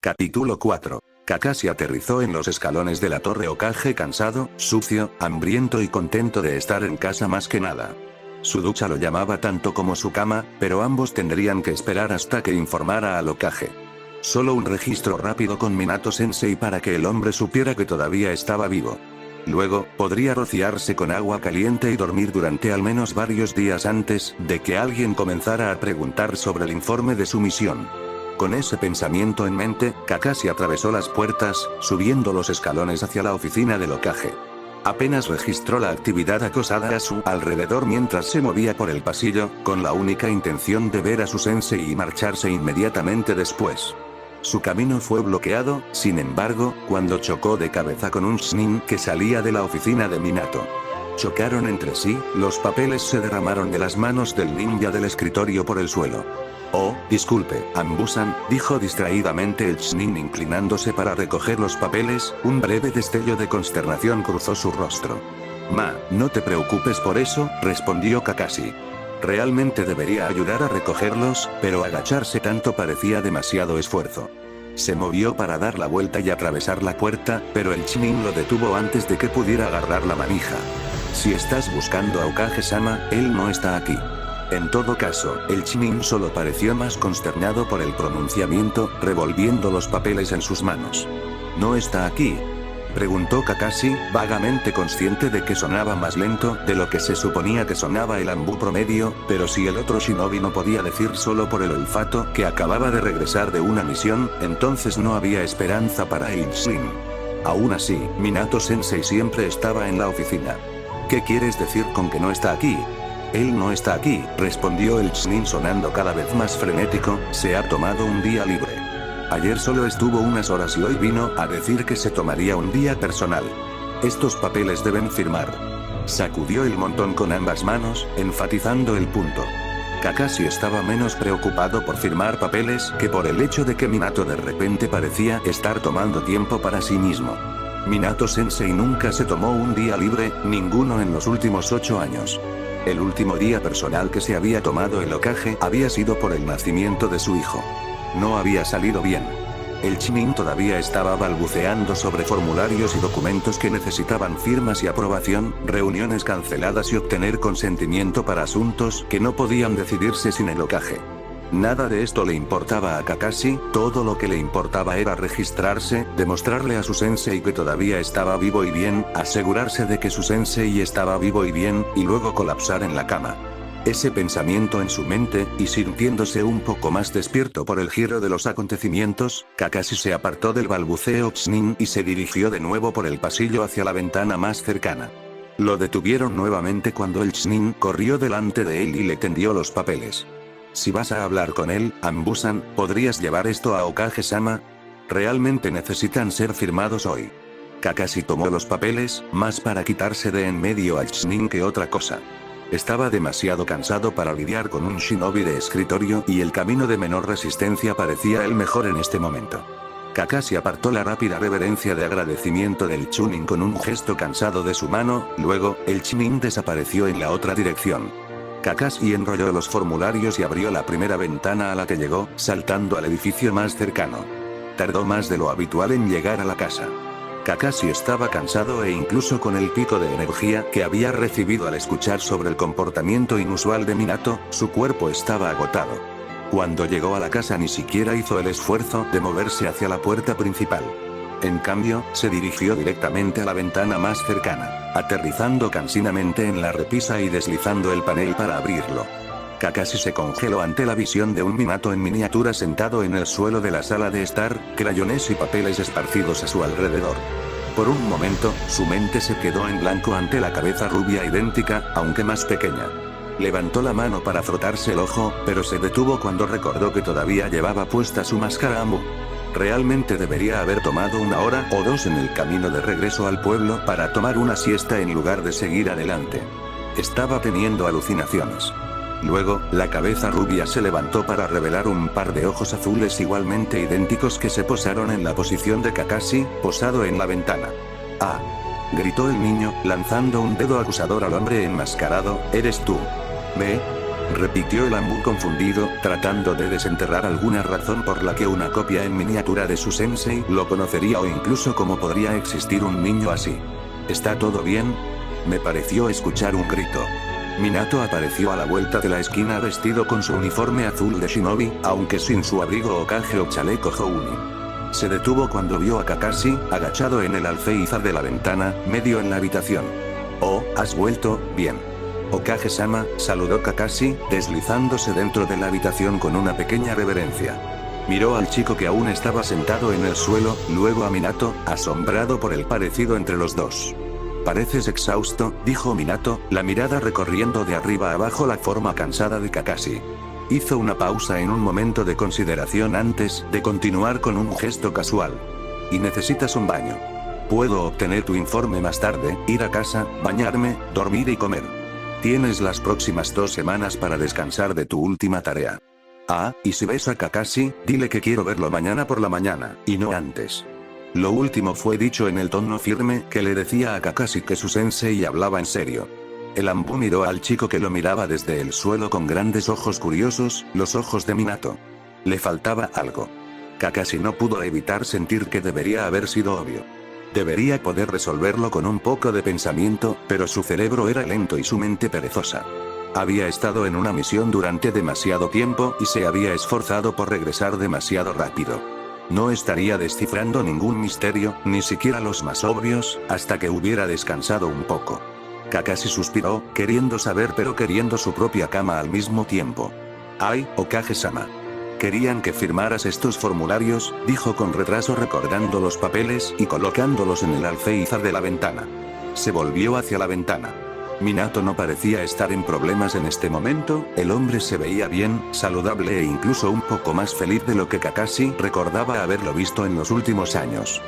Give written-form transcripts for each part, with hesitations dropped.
Capítulo 4. Kakashi aterrizó en los escalones de la torre Hokage cansado, sucio, hambriento y contento de estar en casa más que nada. Su ducha lo llamaba tanto como su cama, pero ambos tendrían que esperar hasta que informara al Hokage. Solo un registro rápido con Minato-sensei para que el hombre supiera que todavía estaba vivo. Luego, podría rociarse con agua caliente y dormir durante al menos varios días antes de que alguien comenzara a preguntar sobre el informe de su misión. Con ese pensamiento en mente, Kakashi atravesó las puertas, subiendo los escalones hacia la oficina del Hokage. Apenas registró la actividad acosada a su alrededor mientras se movía por el pasillo, con la única intención de ver a su sensei y marcharse inmediatamente después. Su camino fue bloqueado, sin embargo, cuando chocó de cabeza con un Chunin que salía de la oficina de Minato. Chocaron entre sí, los papeles se derramaron de las manos del ninja del escritorio por el suelo. Oh, disculpe, Anbu-san, dijo distraídamente el Chunin inclinándose para recoger los papeles, un breve destello de consternación cruzó su rostro. No te preocupes por eso, respondió Kakashi. Realmente debería ayudar a recogerlos, pero agacharse tanto parecía demasiado esfuerzo. Se movió para dar la vuelta y atravesar la puerta, pero el Chunin lo detuvo antes de que pudiera agarrar la manija. Si estás buscando a Hokage-sama, él no está aquí. En todo caso, el Chunin solo pareció más consternado por el pronunciamiento, revolviendo los papeles en sus manos. ¿No está aquí?, preguntó Kakashi, vagamente consciente de que sonaba más lento de lo que se suponía que sonaba el Anbu promedio, pero si el otro shinobi no podía decir solo por el olfato que acababa de regresar de una misión, entonces no había esperanza para el Chunin. Aún así, Minato-sensei siempre estaba en la oficina. ¿Qué quieres decir con que no está aquí? Él no está aquí, respondió el Chunin sonando cada vez más frenético, se ha tomado un día libre. Ayer solo estuvo unas horas y hoy vino a decir que se tomaría un día personal. Estos papeles deben firmar. Sacudió el montón con ambas manos, enfatizando el punto. Kakashi estaba menos preocupado por firmar papeles que por el hecho de que Minato de repente parecía estar tomando tiempo para sí mismo. Minato-sensei nunca se tomó un día libre, ninguno en los últimos 8 años. El último día personal que se había tomado el Hokage había sido por el nacimiento de su hijo. No había salido bien. El Chunin todavía estaba balbuceando sobre formularios y documentos que necesitaban firmas y aprobación, reuniones canceladas y obtener consentimiento para asuntos que no podían decidirse sin el Hokage. Nada de esto le importaba a Kakashi, todo lo que le importaba era registrarse, demostrarle a su sensei que todavía estaba vivo y bien, asegurarse de que su sensei estaba vivo y bien, y luego colapsar en la cama. Ese pensamiento en su mente, y sintiéndose un poco más despierto por el giro de los acontecimientos, Kakashi se apartó del balbuceo Chunin y se dirigió de nuevo por el pasillo hacia la ventana más cercana. Lo detuvieron nuevamente cuando el Chunin corrió delante de él y le tendió los papeles. Si vas a hablar con él, Anbu-san, ¿podrías llevar esto a Hokage-sama? Realmente necesitan ser firmados hoy. Kakashi tomó los papeles, más para quitarse de en medio al Chunin que otra cosa. Estaba demasiado cansado para lidiar con un shinobi de escritorio y el camino de menor resistencia parecía el mejor en este momento. Kakashi apartó la rápida reverencia de agradecimiento del Chunin con un gesto cansado de su mano, luego, el Chunin desapareció en la otra dirección. Kakashi enrolló los formularios y abrió la primera ventana a la que llegó, saltando al edificio más cercano. Tardó más de lo habitual en llegar a la casa. Kakashi estaba cansado e incluso con el pico de energía que había recibido al escuchar sobre el comportamiento inusual de Minato, su cuerpo estaba agotado. Cuando llegó a la casa ni siquiera hizo el esfuerzo de moverse hacia la puerta principal. En cambio, se dirigió directamente a la ventana más cercana, aterrizando cansinamente en la repisa y deslizando el panel para abrirlo. Kakashi se congeló ante la visión de un Minato en miniatura sentado en el suelo de la sala de estar, crayones y papeles esparcidos a su alrededor. Por un momento, su mente se quedó en blanco ante la cabeza rubia idéntica, aunque más pequeña. Levantó la mano para frotarse el ojo, pero se detuvo cuando recordó que todavía llevaba puesta su máscara Anbu. Realmente debería haber tomado 1 hora o 2 en el camino de regreso al pueblo para tomar una siesta en lugar de seguir adelante. Estaba teniendo alucinaciones. Luego, la cabeza rubia se levantó para revelar un par de ojos azules igualmente idénticos que se posaron en la posición de Kakashi, posado en la ventana. ¡Ah! Gritó el niño, lanzando un dedo acusador al hombre enmascarado, ¿eres tú? ¿Ve? repitió el Ambu confundido, tratando de desenterrar alguna razón por la que una copia en miniatura de su sensei lo conocería o incluso cómo podría existir un niño así. ¿Está todo bien? Me pareció escuchar un grito. Minato apareció a la vuelta de la esquina vestido con su uniforme azul de shinobi, aunque sin su abrigo Hokage o chaleco Hounin. Se detuvo cuando vio a Kakashi, agachado en el alféizar de la ventana, medio en la habitación. Oh, has vuelto, bien. Hokage-sama, saludó Kakashi, deslizándose dentro de la habitación con una pequeña reverencia. Miró al chico que aún estaba sentado en el suelo, luego a Minato, asombrado por el parecido entre los dos. Pareces exhausto, dijo Minato, la mirada recorriendo de arriba a abajo la forma cansada de Kakashi. Hizo una pausa en un momento de consideración antes de continuar con un gesto casual. Y necesitas un baño. Puedo obtener tu informe más tarde, ir a casa, bañarme, dormir y comer. Tienes las próximas 2 semanas para descansar de tu última tarea. Ah, y si ves a Kakashi, dile que quiero verlo mañana por la mañana, y no antes. Lo último fue dicho en el tono firme que le decía a Kakashi que su sensei hablaba en serio. El Ambu miró al chico que lo miraba desde el suelo con grandes ojos curiosos, los ojos de Minato. Le faltaba algo. Kakashi no pudo evitar sentir que debería haber sido obvio. Debería poder resolverlo con un poco de pensamiento, pero su cerebro era lento y su mente perezosa. Había estado en una misión durante demasiado tiempo y se había esforzado por regresar demasiado rápido. No estaría descifrando ningún misterio, ni siquiera los más obvios, hasta que hubiera descansado un poco. Kakashi suspiró, queriendo saber pero queriendo su propia cama al mismo tiempo. Ay, Hokage-sama. Querían que firmaras estos formularios, dijo con retraso recordando los papeles y colocándolos en el alféizar de la ventana. Se volvió hacia la ventana. Minato no parecía estar en problemas en este momento, el hombre se veía bien, saludable e incluso un poco más feliz de lo que Kakashi recordaba haberlo visto en los últimos años.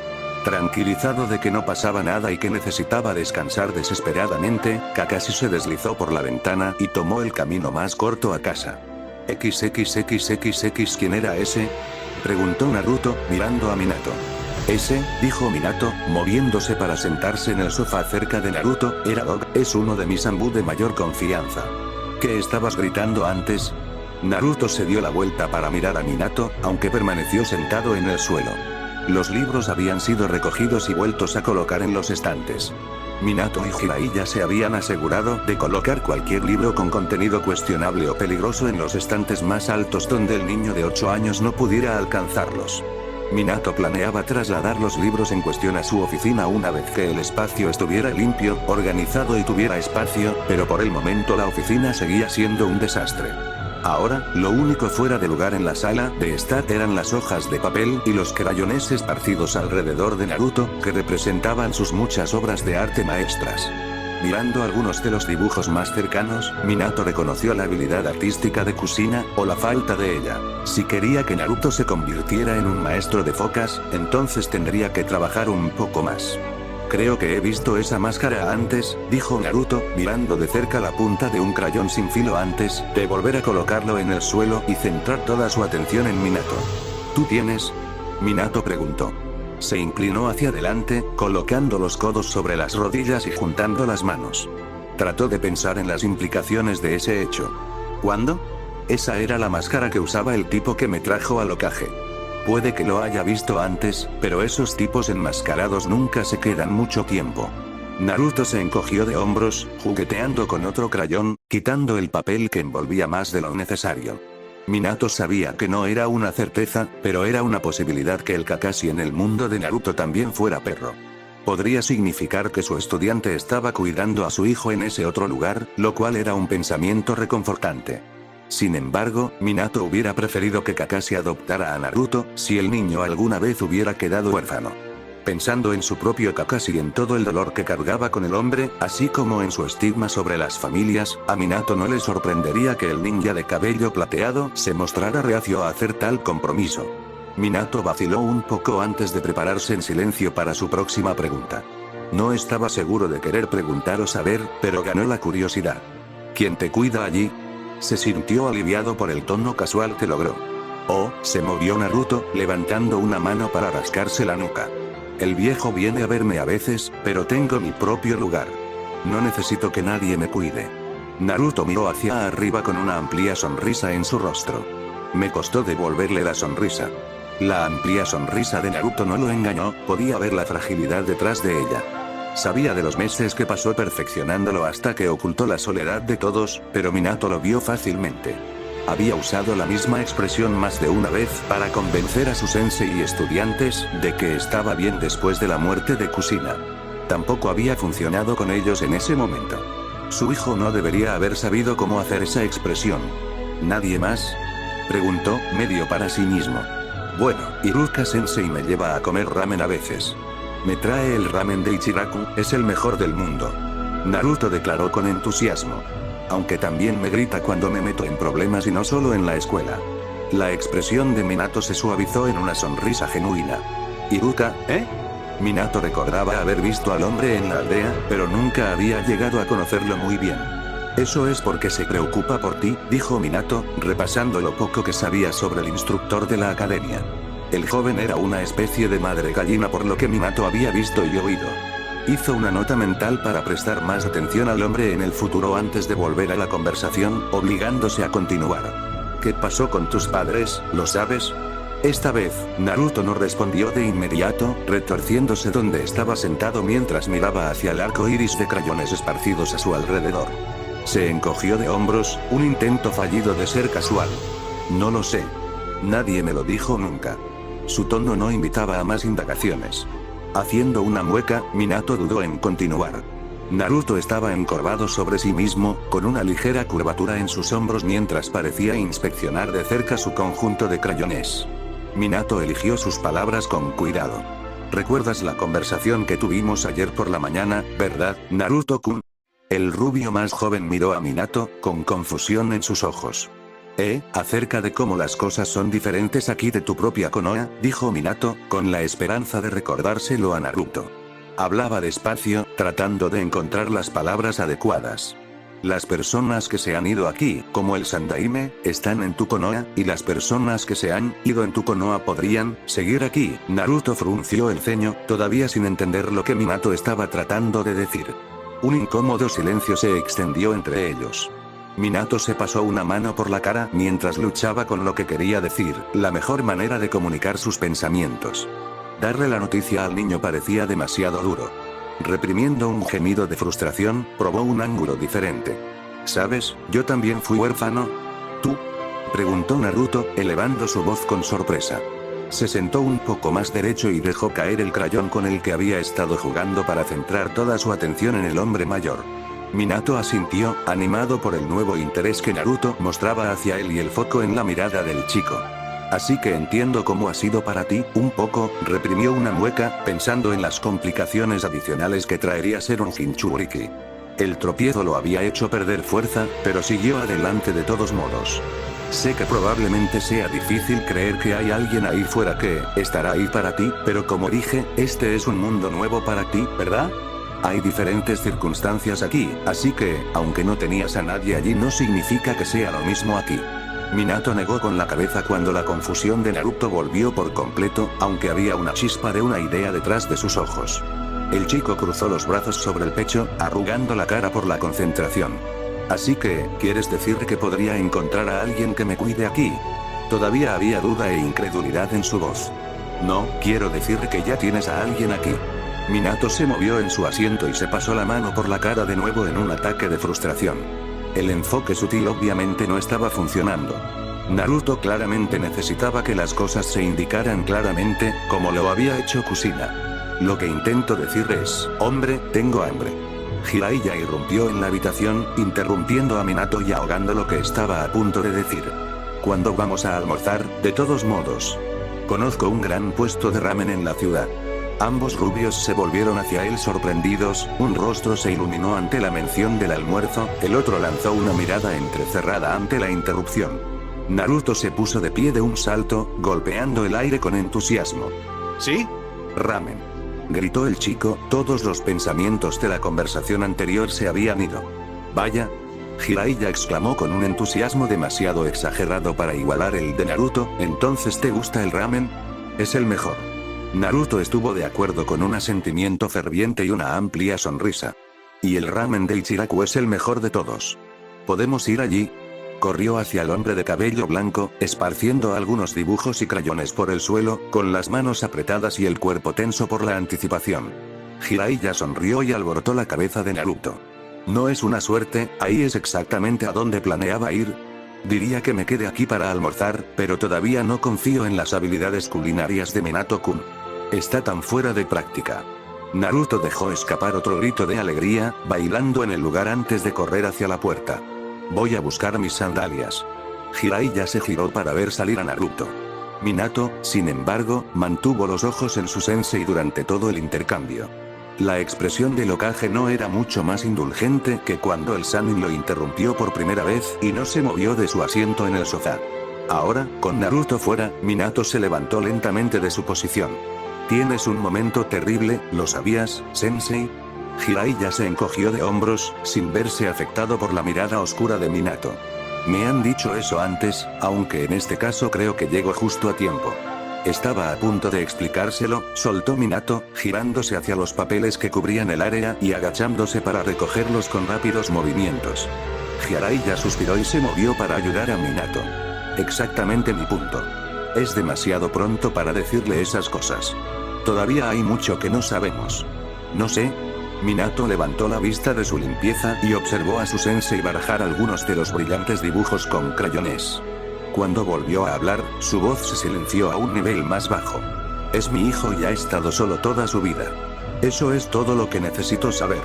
Tranquilizado de que no pasaba nada y que necesitaba descansar desesperadamente, Kakashi se deslizó por la ventana y tomó el camino más corto a casa. XXXXX ¿Quién era ese? Preguntó Naruto, mirando a Minato. Ese, dijo Minato, moviéndose para sentarse en el sofá cerca de Naruto, era Dog, es uno de mis Ambu de mayor confianza. ¿Qué estabas gritando antes? Naruto se dio la vuelta para mirar a Minato, aunque permaneció sentado en el suelo. Los libros habían sido recogidos y vueltos a colocar en los estantes. Minato y Jiraiya se habían asegurado de colocar cualquier libro con contenido cuestionable o peligroso en los estantes más altos donde el niño de 8 años no pudiera alcanzarlos. Minato planeaba trasladar los libros en cuestión a su oficina una vez que el espacio estuviera limpio, organizado y tuviera espacio, pero por el momento la oficina seguía siendo un desastre. Ahora, lo único fuera de lugar en la sala de estar eran las hojas de papel y los crayones esparcidos alrededor de Naruto, que representaban sus muchas obras de arte maestras. Mirando algunos de los dibujos más cercanos, Minato reconoció la habilidad artística de Kushina, o la falta de ella. Si quería que Naruto se convirtiera en un maestro de focas, entonces tendría que trabajar un poco más. Creo que he visto esa máscara antes, dijo Naruto, mirando de cerca la punta de un crayón sin filo antes de volver a colocarlo en el suelo y centrar toda su atención en Minato. ¿Tú tienes? Minato preguntó. Se inclinó hacia adelante, colocando los codos sobre las rodillas y juntando las manos. Trató de pensar en las implicaciones de ese hecho. ¿Cuándo? Esa era la máscara que usaba el tipo que me trajo al Hokage. Puede que lo haya visto antes, pero esos tipos enmascarados nunca se quedan mucho tiempo. Naruto se encogió de hombros, jugueteando con otro crayón, quitando el papel que envolvía más de lo necesario. Minato sabía que no era una certeza, pero era una posibilidad que el Kakashi en el mundo de Naruto también fuera perro. Podría significar que su estudiante estaba cuidando a su hijo en ese otro lugar, lo cual era un pensamiento reconfortante. Sin embargo, Minato hubiera preferido que Kakashi adoptara a Naruto, si el niño alguna vez hubiera quedado huérfano. Pensando en su propio Kakashi y en todo el dolor que cargaba con el hombre, así como en su estigma sobre las familias, a Minato no le sorprendería que el ninja de cabello plateado se mostrara reacio a hacer tal compromiso. Minato vaciló un poco antes de prepararse en silencio para su próxima pregunta. No estaba seguro de querer preguntar o saber, pero ganó la curiosidad. ¿Quién te cuida allí? Se sintió aliviado por el tono casual que logró. Oh, se movió Naruto, levantando una mano para rascarse la nuca. El viejo viene a verme a veces, pero tengo mi propio lugar. No necesito que nadie me cuide. Naruto miró hacia arriba con una amplia sonrisa en su rostro. Me costó devolverle la sonrisa. La amplia sonrisa de Naruto no lo engañó, podía ver la fragilidad detrás de ella. Sabía de los meses que pasó perfeccionándolo hasta que ocultó la soledad de todos, pero Minato lo vio fácilmente. Había usado la misma expresión más de una vez para convencer a su sensei y estudiantes de que estaba bien después de la muerte de Kushina. Tampoco había funcionado con ellos en ese momento. Su hijo no debería haber sabido cómo hacer esa expresión. ¿Nadie más?, preguntó, medio para sí mismo. Bueno, Iruka Sensei me lleva a comer ramen a veces. Me trae el ramen de Ichiraku, es el mejor del mundo. Naruto declaró con entusiasmo. Aunque también me grita cuando me meto en problemas y no solo en la escuela. La expresión de Minato se suavizó en una sonrisa genuina. ¿Iruka, eh? Minato recordaba haber visto al hombre en la aldea, pero nunca había llegado a conocerlo muy bien. Eso es porque se preocupa por ti, dijo Minato, repasando lo poco que sabía sobre el instructor de la academia. El joven era una especie de madre gallina por lo que Minato había visto y oído. Hizo una nota mental para prestar más atención al hombre en el futuro antes de volver a la conversación, obligándose a continuar. ¿Qué pasó con tus padres, lo sabes? Esta vez, Naruto no respondió de inmediato, retorciéndose donde estaba sentado mientras miraba hacia el arco iris de crayones esparcidos a su alrededor. Se encogió de hombros, un intento fallido de ser casual. No lo sé. Nadie me lo dijo nunca. Su tono no invitaba a más indagaciones. Haciendo una mueca, Minato dudó en continuar. Naruto estaba encorvado sobre sí mismo, con una ligera curvatura en sus hombros mientras parecía inspeccionar de cerca su conjunto de crayones. Minato eligió sus palabras con cuidado. ¿Recuerdas la conversación que tuvimos ayer por la mañana, verdad, Naruto-kun? El rubio más joven miró a Minato, con confusión en sus ojos. Acerca de cómo las cosas son diferentes aquí de tu propia Konoha, dijo Minato, con la esperanza de recordárselo a Naruto. Hablaba despacio, tratando de encontrar las palabras adecuadas. Las personas que se han ido aquí, como el Sandaime, están en tu Konoha, y las personas que se han ido en tu Konoha podrían seguir aquí. Naruto frunció el ceño, todavía sin entender lo que Minato estaba tratando de decir. Un incómodo silencio se extendió entre ellos. Minato se pasó una mano por la cara mientras luchaba con lo que quería decir, la mejor manera de comunicar sus pensamientos. Darle la noticia al niño parecía demasiado duro. Reprimiendo un gemido de frustración, probó un ángulo diferente. ¿Sabes, yo también fui huérfano? ¿Tú? Preguntó Naruto, elevando su voz con sorpresa. Se sentó un poco más derecho y dejó caer el crayón con el que había estado jugando para centrar toda su atención en el hombre mayor. Minato asintió, animado por el nuevo interés que Naruto mostraba hacia él y el foco en la mirada del chico. Así que entiendo cómo ha sido para ti, un poco, reprimió una mueca, pensando en las complicaciones adicionales que traería ser un Jinchuriki. El tropiezo lo había hecho perder fuerza, pero siguió adelante de todos modos. Sé que probablemente sea difícil creer que hay alguien ahí fuera que estará ahí para ti, pero como dije, este es un mundo nuevo para ti, ¿verdad? Hay diferentes circunstancias aquí, así que, aunque no tenías a nadie allí no significa que sea lo mismo aquí. Minato negó con la cabeza cuando la confusión de Naruto volvió por completo, aunque había una chispa de una idea detrás de sus ojos. El chico cruzó los brazos sobre el pecho, arrugando la cara por la concentración. Así que, ¿quieres decir que podría encontrar a alguien que me cuide aquí? Todavía había duda e incredulidad en su voz. No, quiero decir que ya tienes a alguien aquí. Minato se movió en su asiento y se pasó la mano por la cara de nuevo en un ataque de frustración. El enfoque sutil obviamente no estaba funcionando. Naruto claramente necesitaba que las cosas se indicaran claramente, como lo había hecho Kushina. Lo que intento decir es, hombre, tengo hambre. Jiraiya irrumpió en la habitación, interrumpiendo a Minato y ahogando lo que estaba a punto de decir. ¿Cuándo vamos a almorzar? De todos modos. Conozco un gran puesto de ramen en la ciudad. Ambos rubios se volvieron hacia él sorprendidos, un rostro se iluminó ante la mención del almuerzo, el otro lanzó una mirada entrecerrada ante la interrupción. Naruto se puso de pie de un salto, golpeando el aire con entusiasmo. ¿Sí? Ramen. Gritó el chico, todos los pensamientos de la conversación anterior se habían ido. Vaya. Jiraiya exclamó con un entusiasmo demasiado exagerado para igualar el de Naruto, ¿entonces te gusta el ramen? Es el mejor. Naruto estuvo de acuerdo con un asentimiento ferviente y una amplia sonrisa. Y el ramen de Ichiraku es el mejor de todos. ¿Podemos ir allí? Corrió hacia el hombre de cabello blanco, esparciendo algunos dibujos y crayones por el suelo, con las manos apretadas y el cuerpo tenso por la anticipación. Jiraiya sonrió y alborotó la cabeza de Naruto. No es una suerte, ahí es exactamente a donde planeaba ir. Diría que me quede aquí para almorzar, pero todavía no confío en las habilidades culinarias de Minato-kun. Está tan fuera de práctica. Naruto dejó escapar otro grito de alegría, bailando en el lugar antes de correr hacia la puerta. Voy a buscar mis sandalias. Jiraiya se giró para ver salir a Naruto. Minato, sin embargo, mantuvo los ojos en su sensei durante todo el intercambio. La expresión del Hokage no era mucho más indulgente que cuando el Sannin lo interrumpió por primera vez y no se movió de su asiento en el sofá. Ahora, con Naruto fuera, Minato se levantó lentamente de su posición. Tienes un momento terrible, ¿lo sabías, sensei? Jiraiya se encogió de hombros, sin verse afectado por la mirada oscura de Minato. Me han dicho eso antes, aunque en este caso creo que llego justo a tiempo. Estaba a punto de explicárselo, soltó Minato, girándose hacia los papeles que cubrían el área y agachándose para recogerlos con rápidos movimientos. Jiraiya suspiró y se movió para ayudar a Minato. Exactamente mi punto. Es demasiado pronto para decirle esas cosas. Todavía hay mucho que no sabemos. No sé. Minato levantó la vista de su limpieza y observó a su sensei barajar algunos de los brillantes dibujos con crayones. Cuando volvió a hablar, su voz se silenció a un nivel más bajo. Es mi hijo y ha estado solo toda su vida. Eso es todo lo que necesito saber.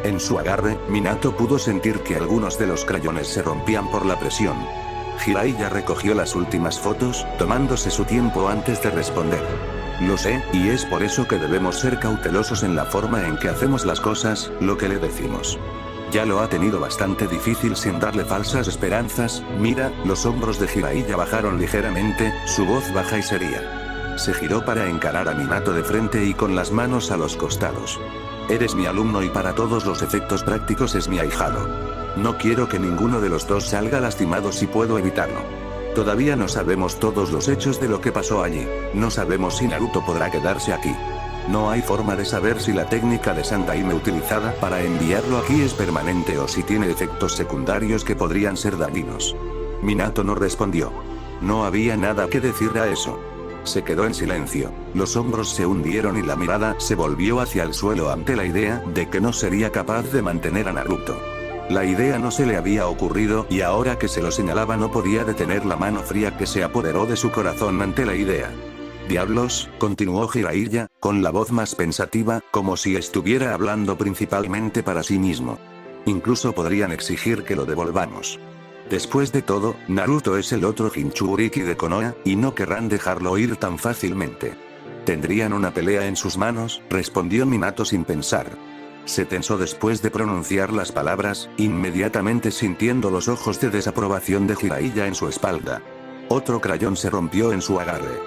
En su agarre, Minato pudo sentir que algunos de los crayones se rompían por la presión. Jiraiya recogió las últimas fotos, tomándose su tiempo antes de responder. Lo sé, y es por eso que debemos ser cautelosos en la forma en que hacemos las cosas, lo que le decimos. Ya lo ha tenido bastante difícil sin darle falsas esperanzas. Mira, los hombros de Jiraiya bajaron ligeramente, su voz baja y seria. Se giró para encarar a Minato de frente y con las manos a los costados. Eres mi alumno y para todos los efectos prácticos es mi ahijado. No quiero que ninguno de los dos salga lastimado si puedo evitarlo. Todavía no sabemos todos los hechos de lo que pasó allí. No sabemos si Naruto podrá quedarse aquí. No hay forma de saber si la técnica de Sandaime utilizada para enviarlo aquí es permanente o si tiene efectos secundarios que podrían ser dañinos. Minato no respondió. No había nada que decir a eso. Se quedó en silencio, los hombros se hundieron y la mirada se volvió hacia el suelo ante la idea de que no sería capaz de mantener a Naruto. La idea no se le había ocurrido y ahora que se lo señalaba no podía detener la mano fría que se apoderó de su corazón ante la idea. Diablos, continuó Jiraiya, con la voz más pensativa, como si estuviera hablando principalmente para sí mismo. Incluso podrían exigir que lo devolvamos. Después de todo, Naruto es el otro Jinchuriki de Konoha, y no querrán dejarlo ir tan fácilmente. ¿Tendrían una pelea en sus manos?, respondió Minato sin pensar. Se tensó después de pronunciar las palabras, inmediatamente sintiendo los ojos de desaprobación de Jiraiya en su espalda. Otro crayón se rompió en su agarre.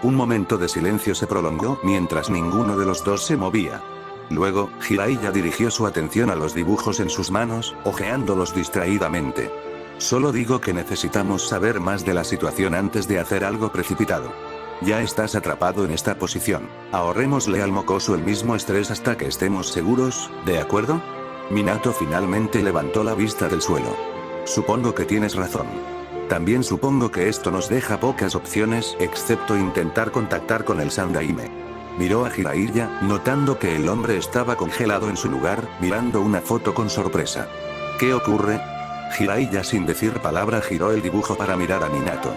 Un momento de silencio se prolongó mientras ninguno de los dos se movía. Luego, Jiraiya dirigió su atención a los dibujos en sus manos, hojeándolos distraídamente. Solo digo que necesitamos saber más de la situación antes de hacer algo precipitado. Ya estás atrapado en esta posición. Ahorrémosle al mocoso el mismo estrés hasta que estemos seguros, ¿de acuerdo? Minato finalmente levantó la vista del suelo. Supongo que tienes razón. También supongo que esto nos deja pocas opciones, excepto intentar contactar con el Sandaime. Miró a Jiraiya, notando que el hombre estaba congelado en su lugar, mirando una foto con sorpresa. ¿Qué ocurre? Jiraiya sin decir palabra giró el dibujo para mirar a Minato.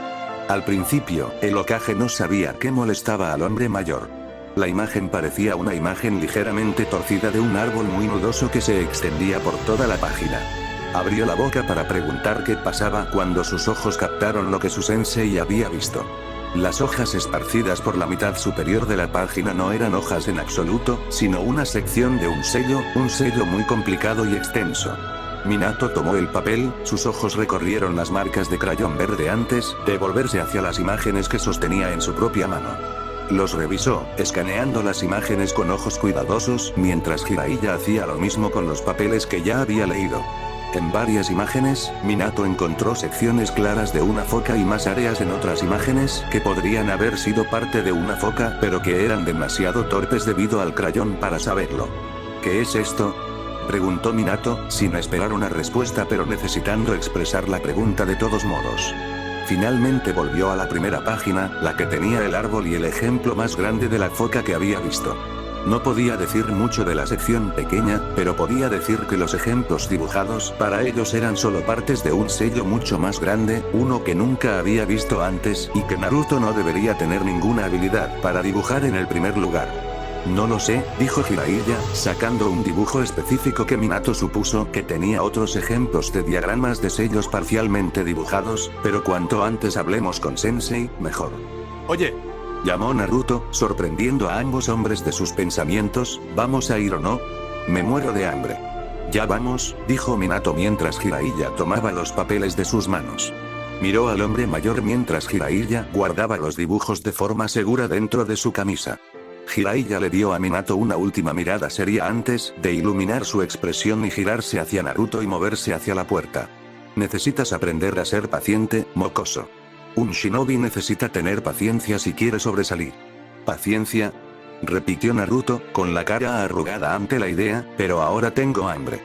Al principio, el Hokage no sabía qué molestaba al hombre mayor. La imagen parecía una imagen ligeramente torcida de un árbol muy nudoso que se extendía por toda la página. Abrió la boca para preguntar qué pasaba cuando sus ojos captaron lo que su sensei había visto. Las hojas esparcidas por la mitad superior de la página no eran hojas en absoluto, sino una sección de un sello muy complicado y extenso. Minato tomó el papel, sus ojos recorrieron las marcas de crayón verde antes de volverse hacia las imágenes que sostenía en su propia mano. Los revisó, escaneando las imágenes con ojos cuidadosos, mientras Jiraiya hacía lo mismo con los papeles que ya había leído. En varias imágenes, Minato encontró secciones claras de una foca y más áreas en otras imágenes que podrían haber sido parte de una foca pero que eran demasiado torpes debido al crayón para saberlo. ¿Qué es esto? Preguntó Minato, sin esperar una respuesta pero necesitando expresar la pregunta de todos modos. Finalmente volvió a la primera página, la que tenía el árbol y el ejemplo más grande de la foca que había visto. No podía decir mucho de la sección pequeña, pero podía decir que los ejemplos dibujados para ellos eran solo partes de un sello mucho más grande, uno que nunca había visto antes, y que Naruto no debería tener ninguna habilidad para dibujar en el primer lugar. No lo sé, dijo Jiraiya, sacando un dibujo específico que Minato supuso que tenía otros ejemplos de diagramas de sellos parcialmente dibujados, pero cuanto antes hablemos con Sensei, mejor. Oye, Llamó Naruto, sorprendiendo a ambos hombres de sus pensamientos, ¿vamos a ir o no? Me muero de hambre. Ya vamos, dijo Minato mientras Jiraiya tomaba los papeles de sus manos. Miró al hombre mayor mientras Jiraiya guardaba los dibujos de forma segura dentro de su camisa. Jiraiya le dio a Minato una última mirada seria antes de iluminar su expresión y girarse hacia Naruto y moverse hacia la puerta. Necesitas aprender a ser paciente, mocoso. Un shinobi necesita tener paciencia si quiere sobresalir. ¿Paciencia? Repitió Naruto, con la cara arrugada ante la idea, pero ahora tengo hambre.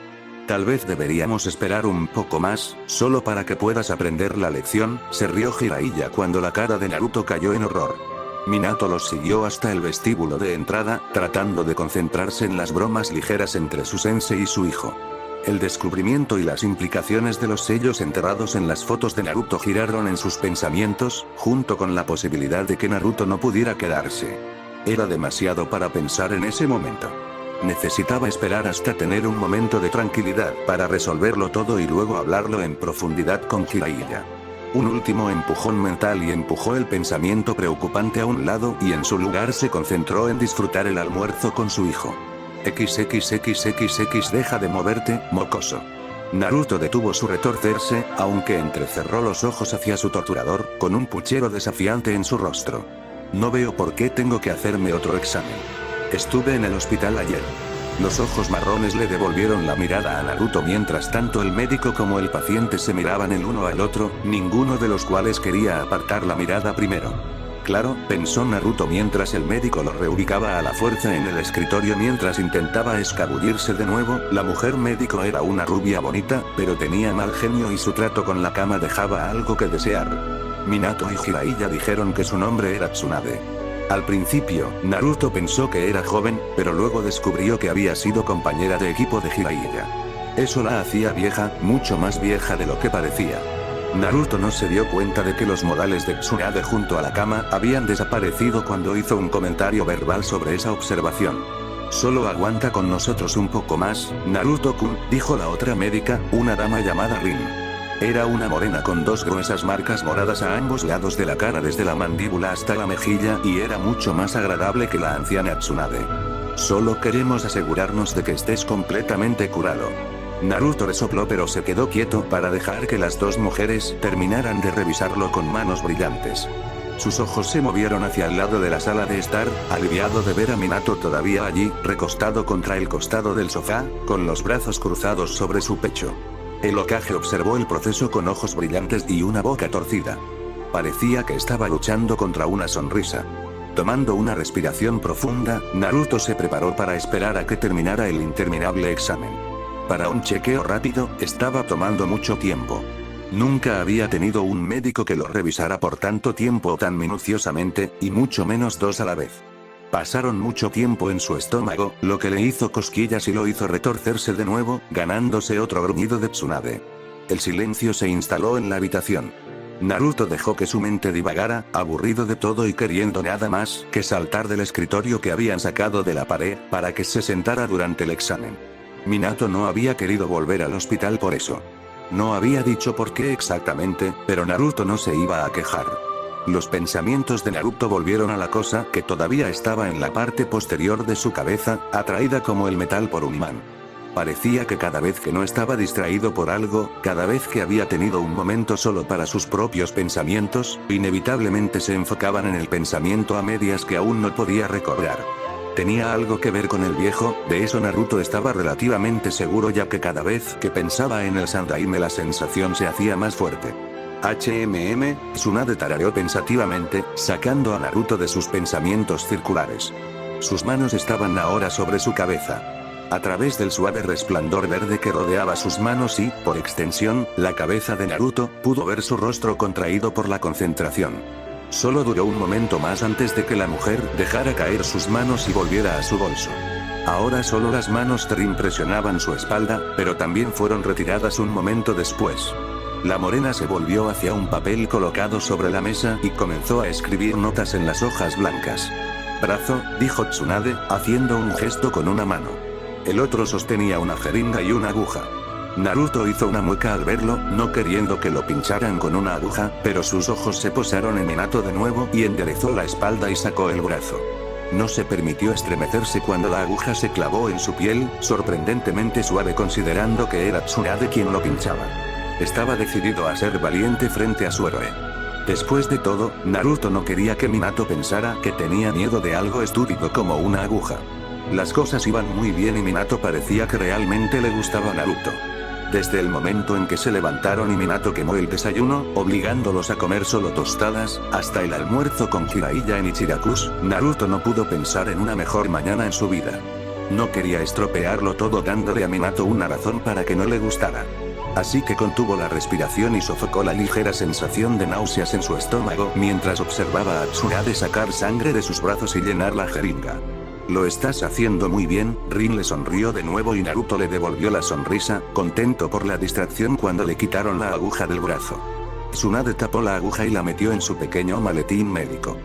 Tal vez deberíamos esperar un poco más, solo para que puedas aprender la lección, se rió Jiraiya cuando la cara de Naruto cayó en horror. Minato los siguió hasta el vestíbulo de entrada, tratando de concentrarse en las bromas ligeras entre su sensei y su hijo. El descubrimiento y las implicaciones de los sellos enterrados en las fotos de Naruto giraron en sus pensamientos, junto con la posibilidad de que Naruto no pudiera quedarse. Era demasiado para pensar en ese momento. Necesitaba esperar hasta tener un momento de tranquilidad para resolverlo todo y luego hablarlo en profundidad con Jiraiya. Un último empujón mental y empujó el pensamiento preocupante a un lado y en su lugar se concentró en disfrutar el almuerzo con su hijo. XXXXX deja de moverte, mocoso. Naruto detuvo su retorcerse, aunque entrecerró los ojos hacia su torturador, con un puchero desafiante en su rostro. No veo por qué tengo que hacerme otro examen. Estuve en el hospital ayer. Los ojos marrones le devolvieron la mirada a Naruto mientras tanto el médico como el paciente se miraban el uno al otro, ninguno de los cuales quería apartar la mirada primero. Claro, pensó Naruto mientras el médico lo reubicaba a la fuerza en el escritorio mientras intentaba escabullirse de nuevo, la mujer médico era una rubia bonita, pero tenía mal genio y su trato con la cama dejaba algo que desear. Minato y Jiraiya dijeron que su nombre era Tsunade. Al principio, Naruto pensó que era joven, pero luego descubrió que había sido compañera de equipo de Jiraiya. Eso la hacía vieja, mucho más vieja de lo que parecía. Naruto no se dio cuenta de que los modales de Tsunade junto a la cama habían desaparecido cuando hizo un comentario verbal sobre esa observación. Solo aguanta con nosotros un poco más, Naruto-kun, dijo la otra médica, una dama llamada Rin. Era una morena con dos gruesas marcas moradas a ambos lados de la cara desde la mandíbula hasta la mejilla y era mucho más agradable que la anciana Tsunade. Solo queremos asegurarnos de que estés completamente curado. Naruto resopló pero se quedó quieto para dejar que las dos mujeres terminaran de revisarlo con manos brillantes. Sus ojos se movieron hacia el lado de la sala de estar, aliviado de ver a Minato todavía allí, recostado contra el costado del sofá, con los brazos cruzados sobre su pecho. El Hokage observó el proceso con ojos brillantes y una boca torcida. Parecía que estaba luchando contra una sonrisa. Tomando una respiración profunda, Naruto se preparó para esperar a que terminara el interminable examen. Para un chequeo rápido, estaba tomando mucho tiempo. Nunca había tenido un médico que lo revisara por tanto tiempo tan minuciosamente, y mucho menos dos a la vez. Pasaron mucho tiempo en su estómago, lo que le hizo cosquillas y lo hizo retorcerse de nuevo, ganándose otro gruñido de Tsunade. El silencio se instaló en la habitación. Naruto dejó que su mente divagara, aburrido de todo y queriendo nada más que saltar del escritorio que habían sacado de la pared, para que se sentara durante el examen. Minato no había querido volver al hospital por eso. No había dicho por qué exactamente, pero Naruto no se iba a quejar. Los pensamientos de Naruto volvieron a la cosa que todavía estaba en la parte posterior de su cabeza, atraída como el metal por un imán. Parecía que cada vez que no estaba distraído por algo, cada vez que había tenido un momento solo para sus propios pensamientos, inevitablemente se enfocaban en el pensamiento a medias que aún no podía recordar. Tenía algo que ver con el viejo, de eso Naruto estaba relativamente seguro ya que cada vez que pensaba en el Sandaime la sensación se hacía más fuerte. Tsunade tarareó pensativamente, sacando a Naruto de sus pensamientos circulares. Sus manos estaban ahora sobre su cabeza. a través del suave resplandor verde que rodeaba sus manos y, por extensión, la cabeza de Naruto, pudo ver su rostro contraído por la concentración. Solo duró un momento más antes de que la mujer dejara caer sus manos y volviera a su bolso. Ahora solo las manos de Rin presionaban su espalda, pero también fueron retiradas un momento después. La morena se volvió hacia un papel colocado sobre la mesa y comenzó a escribir notas en las hojas blancas. Brazo, dijo Tsunade, haciendo un gesto con una mano. El otro sostenía una jeringa y una aguja. Naruto hizo una mueca al verlo, no queriendo que lo pincharan con una aguja, pero sus ojos se posaron en Minato de nuevo y enderezó la espalda y sacó el brazo. No se permitió estremecerse cuando la aguja se clavó en su piel, sorprendentemente suave considerando que era Tsunade quien lo pinchaba. Estaba decidido a ser valiente frente a su héroe. Después de todo, Naruto no quería que Minato pensara que tenía miedo de algo estúpido como una aguja. Las cosas iban muy bien y Minato parecía que realmente le gustaba a Naruto. Desde el momento en que se levantaron y Minato quemó el desayuno, obligándolos a comer solo tostadas, hasta el almuerzo con Jiraiya en Ichirakusa, Naruto no pudo pensar en una mejor mañana en su vida. No quería estropearlo todo dándole a Minato una razón para que no le gustara. Así que contuvo la respiración y sofocó la ligera sensación de náuseas en su estómago mientras observaba a Tsunade sacar sangre de sus brazos y llenar la jeringa. Lo estás haciendo muy bien, Rin le sonrió de nuevo y Naruto le devolvió la sonrisa, contento por la distracción cuando le quitaron la aguja del brazo. Tsunade tapó la aguja y la metió en su pequeño maletín médico.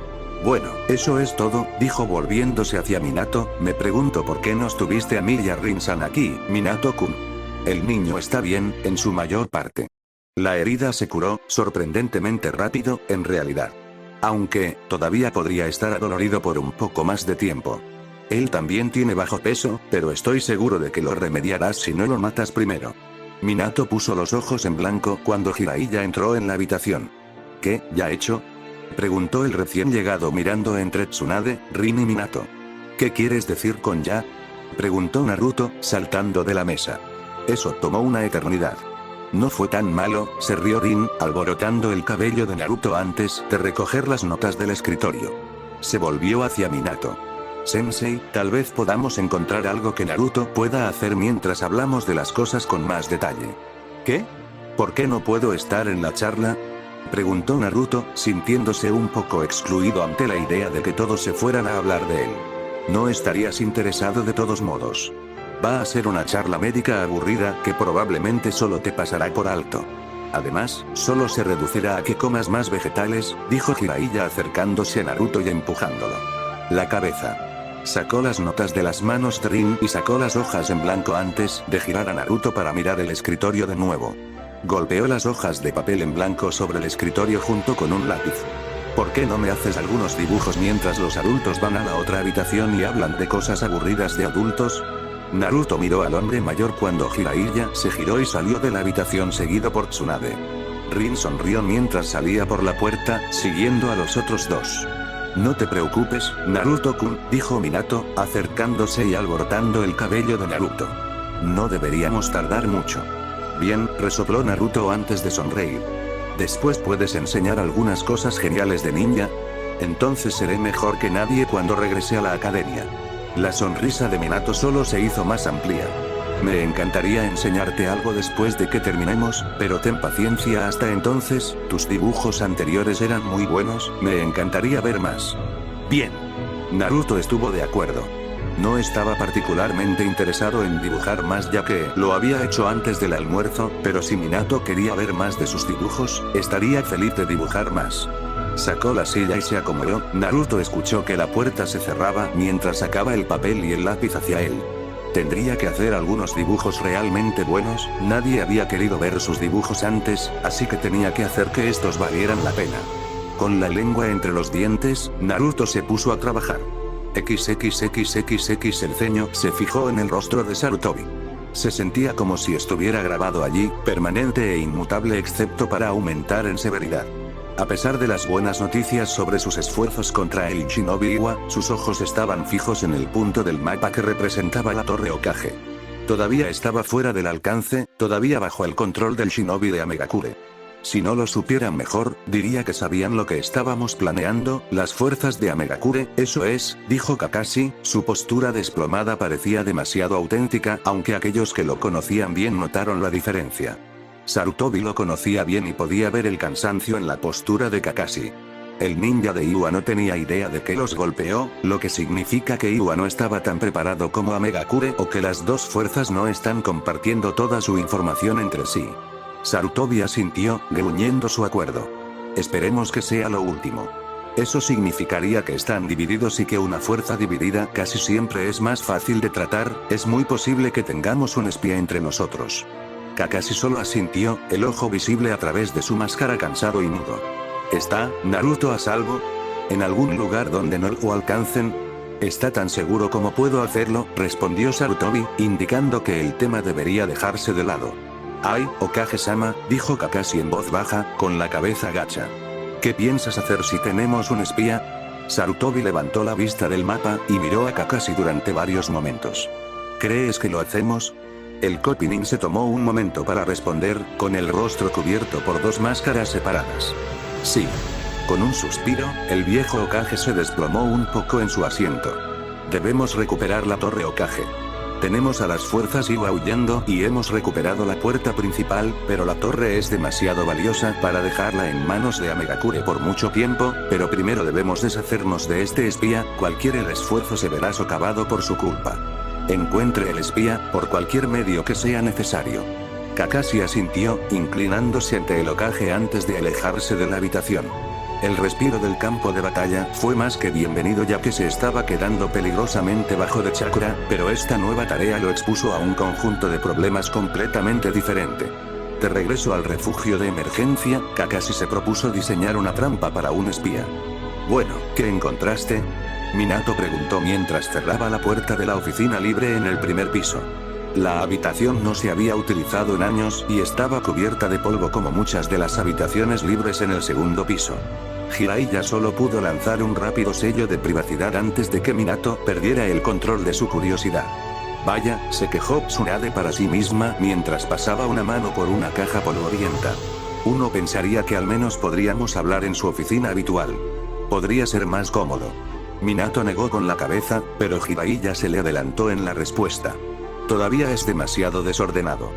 Bueno, eso es todo, dijo volviéndose hacia Minato, me pregunto por qué nos tuviste a mí y a Rin-san aquí, Minato-kun. El niño está bien, en su mayor parte. La herida se curó, sorprendentemente rápido, en realidad. Aunque, todavía podría estar adolorido por un poco más de tiempo. Él también tiene bajo peso, pero estoy seguro de que lo remediarás si no lo matas primero. Minato puso los ojos en blanco cuando Jiraiya entró en la habitación. ¿Qué, ya hecho? Preguntó el recién llegado mirando entre Tsunade, Rin y Minato. ¿Qué quieres decir con ya? Preguntó Naruto, saltando de la mesa. Eso tomó una eternidad. No fue tan malo, se rió Rin, alborotando el cabello de Naruto antes de recoger las notas del escritorio. Se volvió hacia Minato. Sensei, tal vez podamos encontrar algo que Naruto pueda hacer mientras hablamos de las cosas con más detalle. ¿Qué? ¿Por qué no puedo estar en la charla? Preguntó Naruto, sintiéndose un poco excluido ante la idea de que todos se fueran a hablar de él. No estarías interesado de todos modos. Va a ser una charla médica aburrida que probablemente solo te pasará por alto. Además, solo se reducirá a que comas más vegetales, dijo Jiraiya acercándose a Naruto y empujándolo. La cabeza. Sacó las notas de las manos de Rin y sacó las hojas en blanco antes de girar a Naruto para mirar el escritorio de nuevo. Golpeó las hojas de papel en blanco sobre el escritorio junto con un lápiz. ¿Por qué no me haces algunos dibujos mientras los adultos van a la otra habitación y hablan de cosas aburridas de adultos? Naruto miró al hombre mayor cuando Jiraiya se giró y salió de la habitación seguido por Tsunade. Rin sonrió mientras salía por la puerta, siguiendo a los otros dos. No te preocupes, Naruto-kun, dijo Minato, acercándose y alborotando el cabello de Naruto. No deberíamos tardar mucho. Bien, resopló Naruto antes de sonreír. Después puedes enseñar algunas cosas geniales de ninja. Entonces seré mejor que nadie cuando regrese a la academia. La sonrisa de Minato solo se hizo más amplia. Me encantaría enseñarte algo después de que terminemos, pero ten paciencia hasta entonces, tus dibujos anteriores eran muy buenos, me encantaría ver más. Bien. Naruto estuvo de acuerdo. No estaba particularmente interesado en dibujar más ya que lo había hecho antes del almuerzo, pero si Minato quería ver más de sus dibujos, estaría feliz de dibujar más. Sacó la silla y se acomodó, Naruto escuchó que la puerta se cerraba mientras sacaba el papel y el lápiz hacia él. Tendría que hacer algunos dibujos realmente buenos, nadie había querido ver sus dibujos antes, así que tenía que hacer que estos valieran la pena. Con la lengua entre los dientes, Naruto se puso a trabajar. XXXXX el ceño se fijó en el rostro de Sarutobi. Se sentía como si estuviera grabado allí, permanente e inmutable excepto para aumentar en severidad. A pesar de las buenas noticias sobre sus esfuerzos contra el Shinobi Iwa, sus ojos estaban fijos en el punto del mapa que representaba la Torre Hokage. Todavía estaba fuera del alcance, todavía bajo el control del Shinobi de Amegakure. Si no lo supieran mejor, diría que sabían lo que estábamos planeando, las fuerzas de Amegakure, eso es, dijo Kakashi, su postura desplomada parecía demasiado auténtica, aunque aquellos que lo conocían bien notaron la diferencia. Sarutobi lo conocía bien y podía ver el cansancio en la postura de Kakashi. El ninja de Iwa no tenía idea de que los golpeó, lo que significa que Iwa no estaba tan preparado como Amegakure o que las dos fuerzas no están compartiendo toda su información entre sí. Sarutobi asintió, gruñendo su acuerdo. Esperemos que sea lo último. Eso significaría que están divididos y que una fuerza dividida casi siempre es más fácil de tratar, es muy posible que tengamos un espía entre nosotros. Kakashi solo asintió, el ojo visible a través de su máscara cansado y mudo. ¿Está Naruto a salvo? ¿En algún lugar donde no lo alcancen? ¿Está tan seguro como puedo hacerlo?, respondió Sarutobi, indicando que el tema debería dejarse de lado. «Ay, Hokage-sama», dijo Kakashi en voz baja, con la cabeza gacha. «¿Qué piensas hacer si tenemos un espía?» Sarutobi levantó la vista del mapa y miró a Kakashi durante varios momentos. «¿Crees que lo hacemos?» El Kopinin se tomó un momento para responder, con el rostro cubierto por dos máscaras separadas. «Sí». Con un suspiro, el viejo Hokage se desplomó un poco en su asiento. «Debemos recuperar la torre Hokage. Tenemos a las fuerzas Iwa huyendo y hemos recuperado la puerta principal, pero la torre es demasiado valiosa para dejarla en manos de Amegakure por mucho tiempo, pero primero debemos deshacernos de este espía, cualquier esfuerzo se verá socavado por su culpa. Encuentre el espía, por cualquier medio que sea necesario». Kakashi asintió, inclinándose ante el Hokage antes de alejarse de la habitación. El respiro del campo de batalla fue más que bienvenido ya que se estaba quedando peligrosamente bajo de chakra, pero esta nueva tarea lo expuso a un conjunto de problemas completamente diferente. De regreso al refugio de emergencia, Kakashi se propuso diseñar una trampa para un espía. «Bueno, ¿qué encontraste?», Minato preguntó mientras cerraba la puerta de la oficina libre en el primer piso. La habitación no se había utilizado en años y estaba cubierta de polvo como muchas de las habitaciones libres en el segundo piso. Jiraiya solo pudo lanzar un rápido sello de privacidad antes de que Minato perdiera el control de su curiosidad. «Vaya», se quejó Tsunade para sí misma mientras pasaba una mano por una caja polvorienta. «Uno pensaría que al menos podríamos hablar en su oficina habitual. Podría ser más cómodo». Minato negó con la cabeza, pero Jiraiya se le adelantó en la respuesta. «Todavía es demasiado desordenado.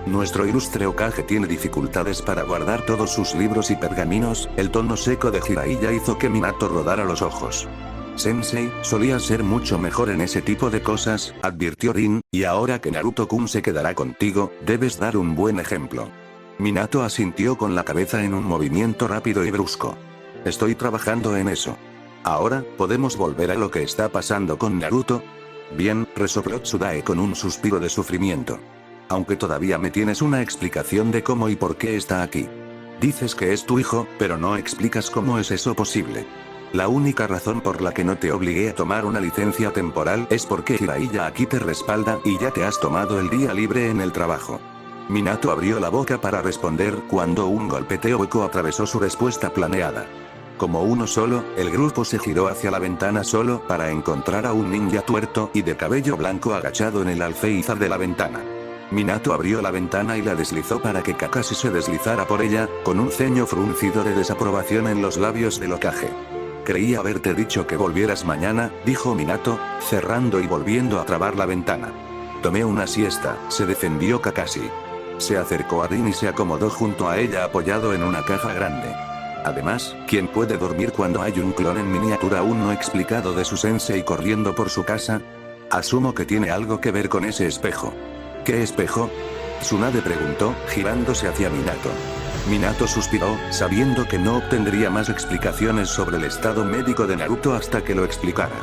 Nuestro ilustre Hokage tiene dificultades para guardar todos sus libros y pergaminos». El tono seco de Jiraiya hizo que Minato rodara los ojos. «Sensei, solía ser mucho mejor en ese tipo de cosas», advirtió Rin, «y ahora que Naruto-kun se quedará contigo, debes dar un buen ejemplo». Minato asintió con la cabeza en un movimiento rápido y brusco. «Estoy trabajando en eso. Ahora, ¿podemos volver a lo que está pasando con Naruto?» «Bien», resopló Tsudae con un suspiro de sufrimiento. «Aunque todavía me tienes una explicación de cómo y por qué está aquí. Dices que es tu hijo, pero no explicas cómo es eso posible. La única razón por la que no te obligué a tomar una licencia temporal es porque Jiraiya aquí te respalda y ya te has tomado el día libre en el trabajo». Minato abrió la boca para responder cuando un golpeteo hueco atravesó su respuesta planeada. Como uno solo, el grupo se giró hacia la ventana solo para encontrar a un ninja tuerto y de cabello blanco agachado en el alféizar de la ventana. Minato abrió la ventana y la deslizó para que Kakashi se deslizara por ella, con un ceño fruncido de desaprobación en los labios del Hokage. «Creí haberte dicho que volvieras mañana», dijo Minato, cerrando y volviendo a trabar la ventana. «Tomé una siesta», se defendió Kakashi. Se acercó a Rin y se acomodó junto a ella apoyado en una caja grande. Además, ¿quién puede dormir cuando hay un clon en miniatura aún no explicado de su sensei corriendo por su casa? Asumo que tiene algo que ver con ese espejo». «¿Qué espejo?», Tsunade preguntó, girándose hacia Minato. Minato suspiró, sabiendo que no obtendría más explicaciones sobre el estado médico de Naruto hasta que lo explicara.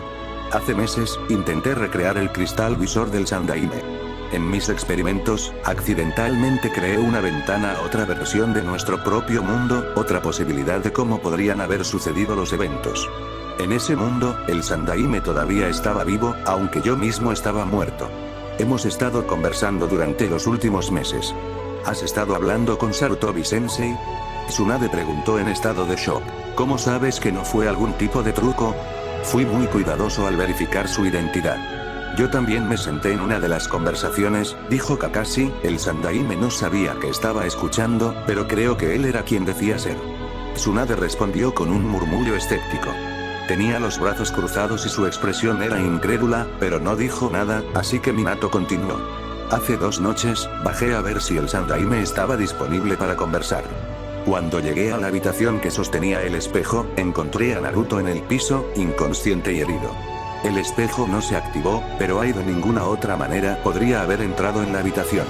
«Hace meses, intenté recrear el cristal visor del Sandaime. En mis experimentos, accidentalmente creé una ventana a otra versión de nuestro propio mundo, otra posibilidad de cómo podrían haber sucedido los eventos. En ese mundo, el Sandaime todavía estaba vivo, aunque yo mismo estaba muerto. Hemos estado conversando durante los últimos meses. ¿Has estado hablando con Sarutobi-sensei?», Tsunade preguntó en estado de shock. «¿Cómo sabes que no fue algún tipo de truco?». «Fui muy cuidadoso al verificar su identidad. Yo también me senté en una de las conversaciones, dijo Kakashi. El Sandaime no sabía que estaba escuchando, pero creo que él era quien decía ser. Tsunade respondió con un murmullo escéptico. Tenía los brazos cruzados y su expresión era incrédula, pero no dijo nada, así que Minato continuó. Hace 2 noches, bajé a ver si el Sandaime estaba disponible para conversar. Cuando llegué a la habitación que sostenía el espejo, encontré a Naruto en el piso, inconsciente y herido. El espejo no se activó, pero de ninguna otra manera podría haber entrado en la habitación.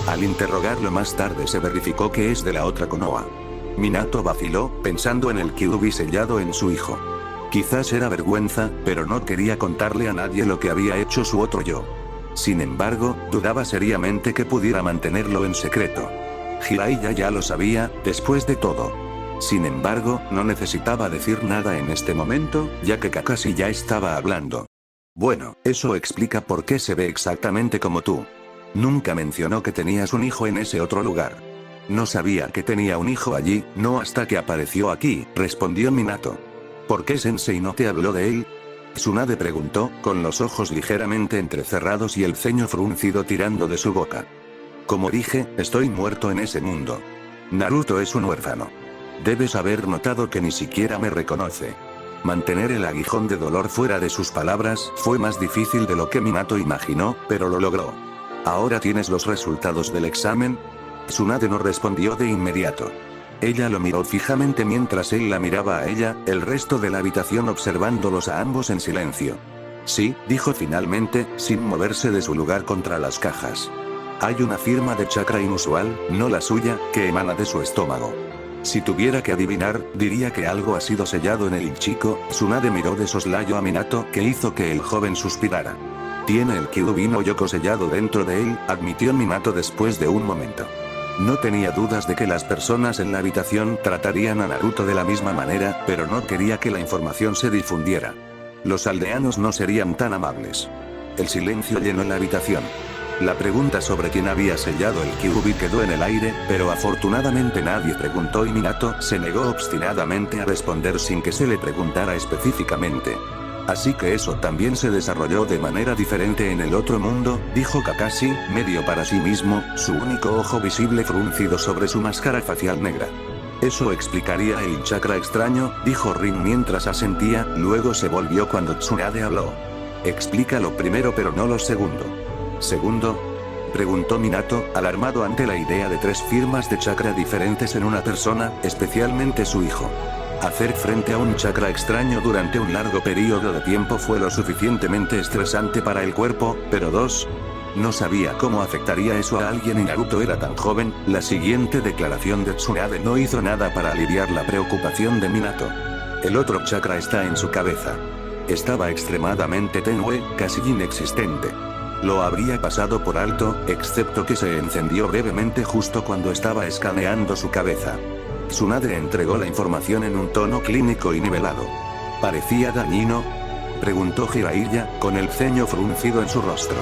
Al interrogarlo más tarde se verificó que es de la otra Konoha. Minato vaciló, pensando en el Kyuubi sellado en su hijo. Quizás era vergüenza, pero no quería contarle a nadie lo que había hecho su otro yo. Sin embargo, dudaba seriamente que pudiera mantenerlo en secreto. Jiraiya ya lo sabía, después de todo. Sin embargo, no necesitaba decir nada en este momento, ya que Kakashi ya estaba hablando. Bueno, eso explica por qué se ve exactamente como tú. Nunca mencionó que tenías un hijo en ese otro lugar. No sabía que tenía un hijo allí, no hasta que apareció aquí, respondió Minato. ¿Por qué Sensei no te habló de él? Tsunade preguntó, con los ojos ligeramente entrecerrados y el ceño fruncido tirando de su boca. Como dije, estoy muerto en ese mundo. Naruto es un huérfano. Debes haber notado que ni siquiera me reconoce. Mantener el aguijón de dolor fuera de sus palabras fue más difícil de lo que Minato imaginó, pero lo logró. ¿Ahora tienes los resultados del examen? Tsunade no respondió de inmediato. Ella lo miró fijamente mientras él la miraba a ella, el resto de la habitación observándolos a ambos en silencio. Sí, dijo finalmente, sin moverse de su lugar contra las cajas. Hay una firma de chakra inusual, no la suya, que emana de su estómago. Si tuviera que adivinar, diría que algo ha sido sellado en el Ichiko. Tsunade miró de soslayo a Minato, que hizo que el joven suspirara. Tiene el Kyuubi no Yoko sellado dentro de él, admitió Minato después de un momento. No tenía dudas de que las personas en la habitación tratarían a Naruto de la misma manera, pero no quería que la información se difundiera. Los aldeanos no serían tan amables. El silencio llenó la habitación. La pregunta sobre quién había sellado el Kyuubi quedó en el aire, pero afortunadamente nadie preguntó y Minato se negó obstinadamente a responder sin que se le preguntara específicamente. Así que eso también se desarrolló de manera diferente en el otro mundo, dijo Kakashi, medio para sí mismo, su único ojo visible fruncido sobre su máscara facial negra. Eso explicaría el chakra extraño, dijo Rin mientras asentía, luego se volvió cuando Tsunade habló. Explica lo primero pero no lo segundo. ¿Segundo? Preguntó Minato, alarmado ante la idea de 3 firmas de chakra diferentes en una persona, especialmente su hijo. Hacer frente a un chakra extraño durante un largo periodo de tiempo fue lo suficientemente estresante para el cuerpo, pero 2. No sabía cómo afectaría eso a alguien y Naruto era tan joven. La siguiente declaración de Tsunade no hizo nada para aliviar la preocupación de Minato. El otro chakra está en su cabeza. Estaba extremadamente tenue, casi inexistente. Lo habría pasado por alto, excepto que se encendió brevemente justo cuando estaba escaneando su cabeza. Tsunade entregó la información en un tono clínico y nivelado. ¿Parecía dañino?, preguntó Jiraiya, con el ceño fruncido en su rostro.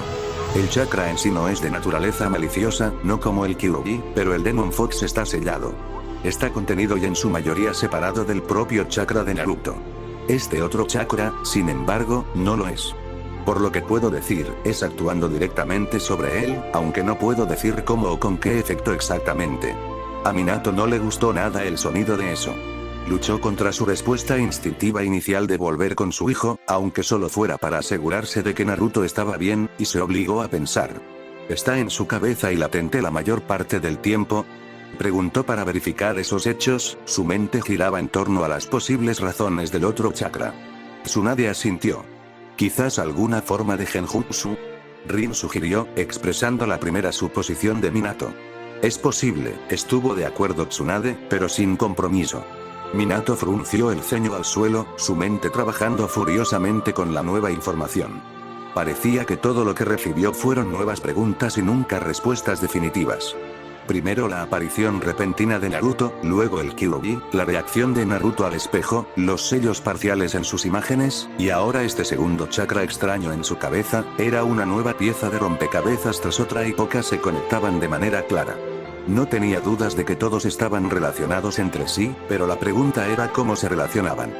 El chakra en sí no es de naturaleza maliciosa, no como el Kyuubi, pero el Demon Fox está sellado. Está contenido y en su mayoría separado del propio chakra de Naruto. Este otro chakra, sin embargo, no lo es. Por lo que puedo decir, es actuando directamente sobre él, aunque no puedo decir cómo o con qué efecto exactamente. A Minato no le gustó nada el sonido de eso. Luchó contra su respuesta instintiva inicial de volver con su hijo, aunque solo fuera para asegurarse de que Naruto estaba bien, y se obligó a pensar. ¿Está en su cabeza y latente la mayor parte del tiempo?, preguntó para verificar esos hechos. Su mente giraba en torno a las posibles razones del otro chakra. Tsunade asintió. ¿Quizás alguna forma de genjutsu?, Rin sugirió, expresando la primera suposición de Minato. Es posible, estuvo de acuerdo Tsunade, pero sin compromiso. Minato frunció el ceño al suelo, su mente trabajando furiosamente con la nueva información. Parecía que todo lo que recibió fueron nuevas preguntas y nunca respuestas definitivas. Primero la aparición repentina de Naruto, luego el Kyuubi, la reacción de Naruto al espejo, los sellos parciales en sus imágenes, y ahora este segundo chakra extraño en su cabeza. Era una nueva pieza de rompecabezas tras otra y pocas se conectaban de manera clara. No tenía dudas de que todos estaban relacionados entre sí, pero la pregunta era cómo se relacionaban.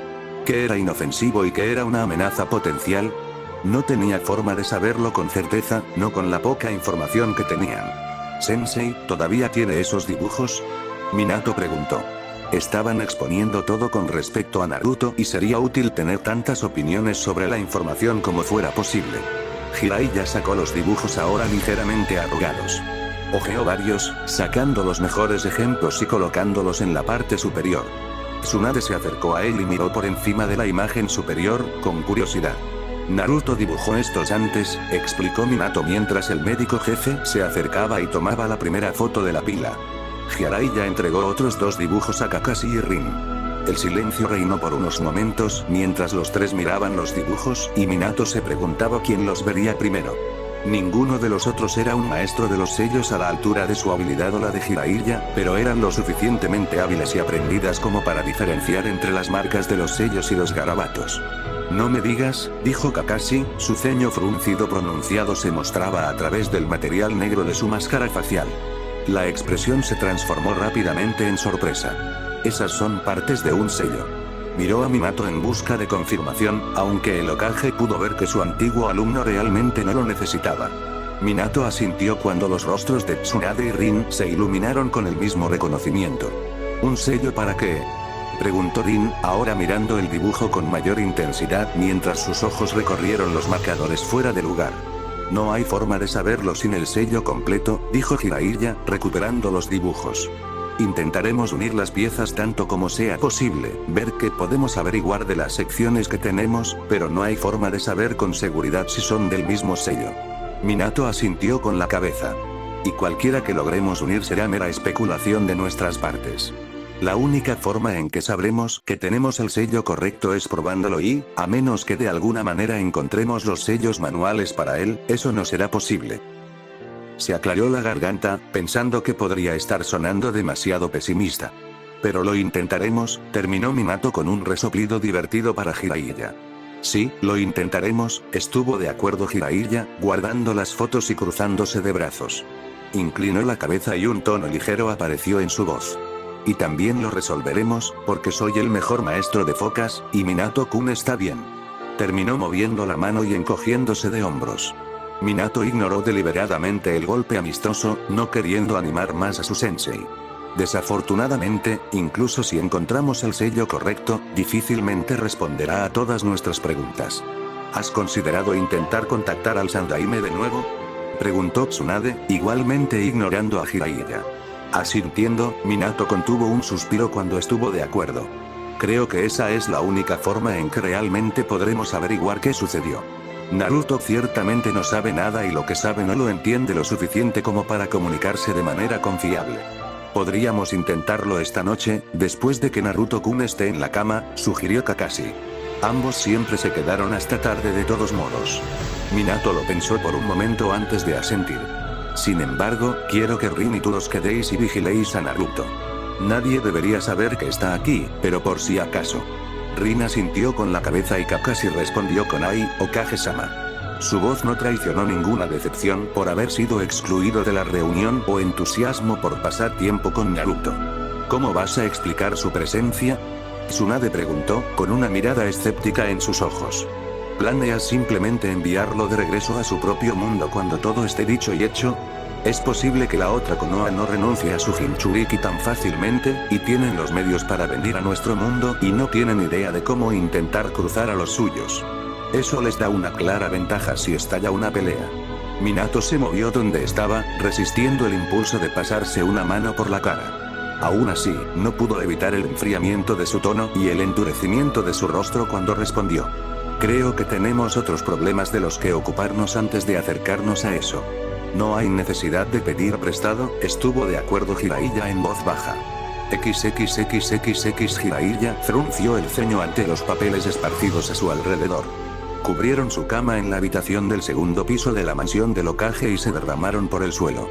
¿Qué era inofensivo y qué era una amenaza potencial? No tenía forma de saberlo con certeza, no con la poca información que tenían. ¿Sensei, todavía tiene esos dibujos? Minato preguntó. Estaban exponiendo todo con respecto a Naruto y sería útil tener tantas opiniones sobre la información como fuera posible. Jiraiya sacó los dibujos ahora ligeramente arrugados. Ojeó varios, sacando los mejores ejemplos y colocándolos en la parte superior. Tsunade se acercó a él y miró por encima de la imagen superior, con curiosidad. Naruto dibujó estos antes, explicó Minato mientras el médico jefe se acercaba y tomaba la primera foto de la pila. Jiraiya entregó otros 2 dibujos a Kakashi y Rin. El silencio reinó por unos momentos mientras los 3 miraban los dibujos y Minato se preguntaba quién los vería primero. Ninguno de los otros era un maestro de los sellos a la altura de su habilidad o la de Jiraiya, pero eran lo suficientemente hábiles y aprendidas como para diferenciar entre las marcas de los sellos y los garabatos. No me digas, dijo Kakashi, su ceño fruncido pronunciado se mostraba a través del material negro de su máscara facial. La expresión se transformó rápidamente en sorpresa. Esas son partes de un sello. Miró a Minato en busca de confirmación, aunque el Hokage pudo ver que su antiguo alumno realmente no lo necesitaba. Minato asintió cuando los rostros de Tsunade y Rin se iluminaron con el mismo reconocimiento. ¿Un sello para qué?, preguntó Rin, ahora mirando el dibujo con mayor intensidad mientras sus ojos recorrieron los marcadores fuera de lugar. No hay forma de saberlo sin el sello completo, dijo Jiraiya, recuperando los dibujos. Intentaremos unir las piezas tanto como sea posible, ver qué podemos averiguar de las secciones que tenemos, pero no hay forma de saber con seguridad si son del mismo sello. Minato asintió con la cabeza. Y cualquiera que logremos unir será mera especulación de nuestras partes. La única forma en que sabremos que tenemos el sello correcto es probándolo y, a menos que de alguna manera encontremos los sellos manuales para él, eso no será posible. Se aclaró la garganta, pensando que podría estar sonando demasiado pesimista. Pero lo intentaremos, terminó Minato con un resoplido divertido para Jiraiya. Sí, lo intentaremos, estuvo de acuerdo Jiraiya, guardando las fotos y cruzándose de brazos. Inclinó la cabeza y un tono ligero apareció en su voz. Y también lo resolveremos, porque soy el mejor maestro de focas, y Minato-kun está bien. Terminó moviendo la mano y encogiéndose de hombros. Minato ignoró deliberadamente el golpe amistoso, no queriendo animar más a su sensei. Desafortunadamente, incluso si encontramos el sello correcto, difícilmente responderá a todas nuestras preguntas. ¿Has considerado intentar contactar al Sandaime de nuevo?, preguntó Tsunade, igualmente ignorando a Jiraiya. Asintiendo, Minato contuvo un suspiro cuando estuvo de acuerdo. Creo que esa es la única forma en que realmente podremos averiguar qué sucedió. Naruto ciertamente no sabe nada y lo que sabe no lo entiende lo suficiente como para comunicarse de manera confiable. Podríamos intentarlo esta noche, después de que Naruto-kun esté en la cama, sugirió Kakashi. Ambos siempre se quedaron hasta tarde de todos modos. Minato lo pensó por un momento antes de asentir. Sin embargo, quiero que Rin y tú os quedéis y vigiléis a Naruto. Nadie debería saber que está aquí, pero por si acaso. Rin asintió con la cabeza y Kakashi respondió con "Ai, Hokage-sama". Su voz no traicionó ninguna decepción por haber sido excluido de la reunión o entusiasmo por pasar tiempo con Naruto. ¿Cómo vas a explicar su presencia?, Tsunade preguntó, con una mirada escéptica en sus ojos. ¿Planeas simplemente enviarlo de regreso a su propio mundo cuando todo esté dicho y hecho? Es posible que la otra Konoha no renuncie a su Jinchuriki tan fácilmente, y tienen los medios para venir a nuestro mundo y no tienen idea de cómo intentar cruzar a los suyos. Eso les da una clara ventaja si estalla una pelea. Minato se movió donde estaba, resistiendo el impulso de pasarse una mano por la cara. Aún así, no pudo evitar el enfriamiento de su tono y el endurecimiento de su rostro cuando respondió. Creo que tenemos otros problemas de los que ocuparnos antes de acercarnos a eso. No hay necesidad de pedir prestado, estuvo de acuerdo Jiraiya en voz baja. XXXXX Jiraiya frunció el ceño ante los papeles esparcidos a su alrededor. Cubrieron su cama en la habitación del segundo piso de la mansión del Hokage y se derramaron por el suelo.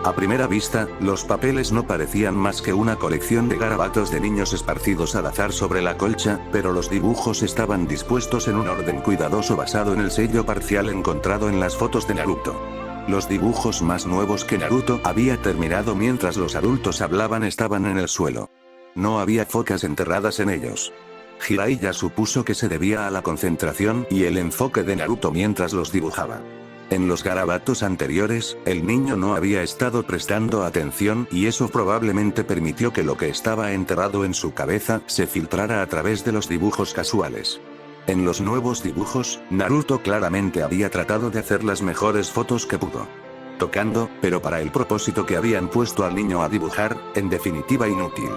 A primera vista, los papeles no parecían más que una colección de garabatos de niños esparcidos al azar sobre la colcha, pero los dibujos estaban dispuestos en un orden cuidadoso basado en el sello parcial encontrado en las fotos de Naruto. Los dibujos más nuevos que Naruto había terminado mientras los adultos hablaban estaban en el suelo. No había focas enterradas en ellos. Jiraiya supuso que se debía a la concentración y el enfoque de Naruto mientras los dibujaba. En los garabatos anteriores, el niño no había estado prestando atención y eso probablemente permitió que lo que estaba enterrado en su cabeza se filtrara a través de los dibujos casuales. En los nuevos dibujos, Naruto claramente había tratado de hacer las mejores fotos que pudo. Tocando, pero para el propósito que habían puesto al niño a dibujar, en definitiva inútil.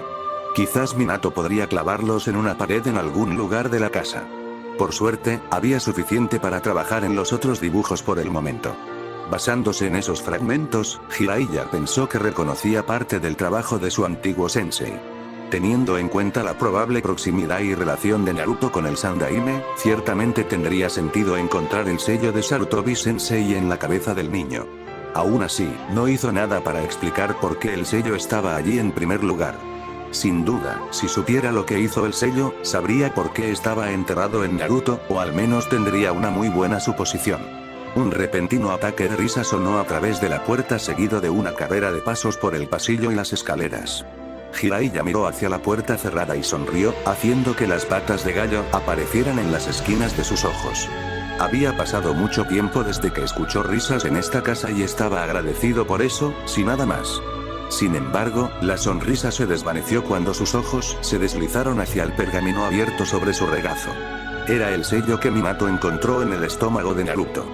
Quizás Minato podría clavarlos en una pared en algún lugar de la casa. Por suerte, había suficiente para trabajar en los otros dibujos por el momento. Basándose en esos fragmentos, Jiraiya pensó que reconocía parte del trabajo de su antiguo sensei. Teniendo en cuenta la probable proximidad y relación de Naruto con el Sandaime, ciertamente tendría sentido encontrar el sello de Sarutobi Sensei en la cabeza del niño. Aún así, no hizo nada para explicar por qué el sello estaba allí en primer lugar. Sin duda, si supiera lo que hizo el sello, sabría por qué estaba enterrado en Naruto, o al menos tendría una muy buena suposición. Un repentino ataque de risa sonó a través de la puerta seguido de una carrera de pasos por el pasillo y las escaleras. Jiraiya miró hacia la puerta cerrada y sonrió, haciendo que las patas de gallo aparecieran en las esquinas de sus ojos. Había pasado mucho tiempo desde que escuchó risas en esta casa y estaba agradecido por eso, sin nada más. Sin embargo, la sonrisa se desvaneció cuando sus ojos se deslizaron hacia el pergamino abierto sobre su regazo. Era el sello que Minato encontró en el estómago de Naruto.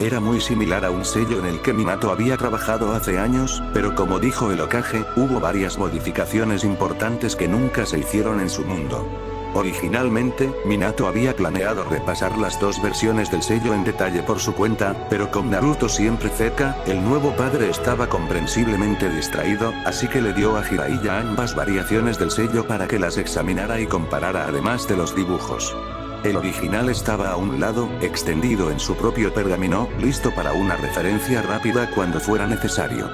Era muy similar a un sello en el que Minato había trabajado hace años, pero como dijo el Hokage, hubo varias modificaciones importantes que nunca se hicieron en su mundo. Originalmente, Minato había planeado repasar las dos versiones del sello en detalle por su cuenta, pero con Naruto siempre cerca, el nuevo padre estaba comprensiblemente distraído, así que le dio a Jiraiya ambas variaciones del sello para que las examinara y comparara además de los dibujos. El original estaba a un lado, extendido en su propio pergamino, listo para una referencia rápida cuando fuera necesario.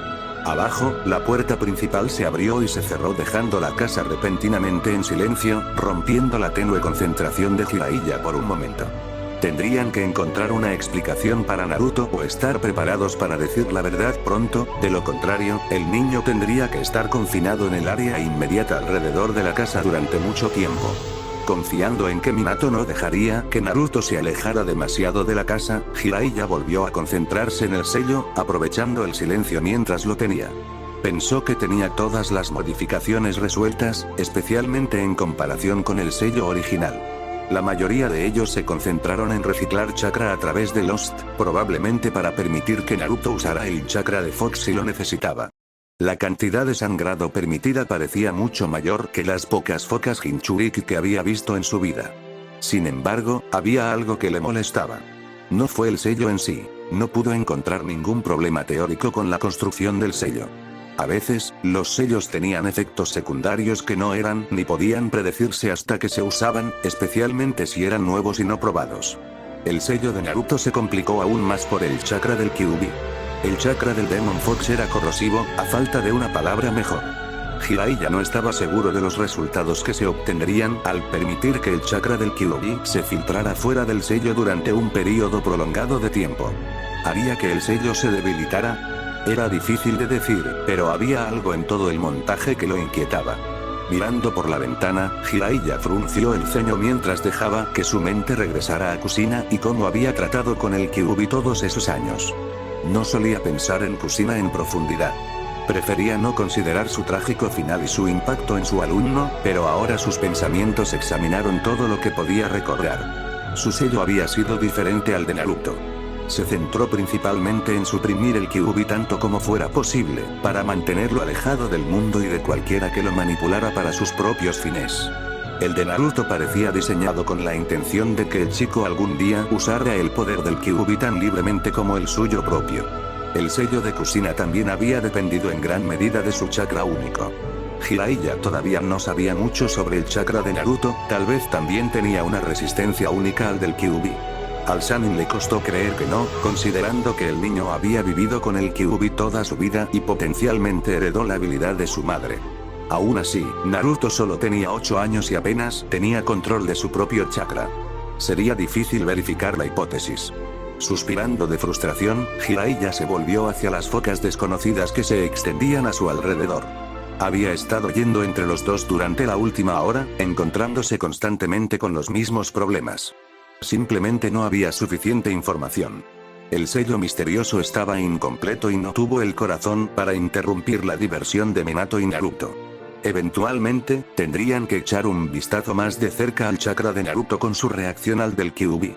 Abajo, la puerta principal se abrió y se cerró dejando la casa repentinamente en silencio, rompiendo la tenue concentración de Jiraiya por un momento. Tendrían que encontrar una explicación para Naruto o estar preparados para decir la verdad pronto, de lo contrario, el niño tendría que estar confinado en el área inmediata alrededor de la casa durante mucho tiempo. Confiando en que Minato no dejaría que Naruto se alejara demasiado de la casa, Jiraiya volvió a concentrarse en el sello, aprovechando el silencio mientras lo tenía. Pensó que tenía todas las modificaciones resueltas, especialmente en comparación con el sello original. La mayoría de ellos se concentraron en reciclar chakra a través de Lost, probablemente para permitir que Naruto usara el chakra de Fox si lo necesitaba. La cantidad de sangrado permitida parecía mucho mayor que las pocas focas Jinchuriki que había visto en su vida. Sin embargo, había algo que le molestaba. No fue el sello en sí, no pudo encontrar ningún problema teórico con la construcción del sello. A veces, los sellos tenían efectos secundarios que no eran ni podían predecirse hasta que se usaban, especialmente si eran nuevos y no probados. El sello de Naruto se complicó aún más por el chakra del Kyuubi. El chakra del Demon Fox era corrosivo, a falta de una palabra mejor. Jiraiya no estaba seguro de los resultados que se obtendrían al permitir que el chakra del Kyuubi se filtrara fuera del sello durante un período prolongado de tiempo. ¿Haría que el sello se debilitara? Era difícil de decir, pero había algo en todo el montaje que lo inquietaba. Mirando por la ventana, Jiraiya frunció el ceño mientras dejaba que su mente regresara a Kushina y cómo había tratado con el Kyuubi todos esos años. No solía pensar en Kushina en profundidad. Prefería no considerar su trágico final y su impacto en su alumno, pero ahora sus pensamientos examinaron todo lo que podía recordar. Su sello había sido diferente al de Naruto. Se centró principalmente en suprimir el Kyuubi tanto como fuera posible, para mantenerlo alejado del mundo y de cualquiera que lo manipulara para sus propios fines. El de Naruto parecía diseñado con la intención de que el chico algún día usara el poder del Kyuubi tan libremente como el suyo propio. El sello de Kushina también había dependido en gran medida de su chakra único. Jiraiya todavía no sabía mucho sobre el chakra de Naruto, tal vez también tenía una resistencia única al del Kyuubi. Al Sannin le costó creer que no, considerando que el niño había vivido con el Kyuubi toda su vida y potencialmente heredó la habilidad de su madre. Aún así, Naruto solo tenía 8 años y apenas tenía control de su propio chakra. Sería difícil verificar la hipótesis. Suspirando de frustración, Jiraiya se volvió hacia las focas desconocidas que se extendían a su alrededor. Había estado yendo entre los dos durante la última hora, encontrándose constantemente con los mismos problemas. Simplemente no había suficiente información. El sello misterioso estaba incompleto y no tuvo el corazón para interrumpir la diversión de Minato y Naruto. Eventualmente, tendrían que echar un vistazo más de cerca al chakra de Naruto con su reacción al del Kyuubi.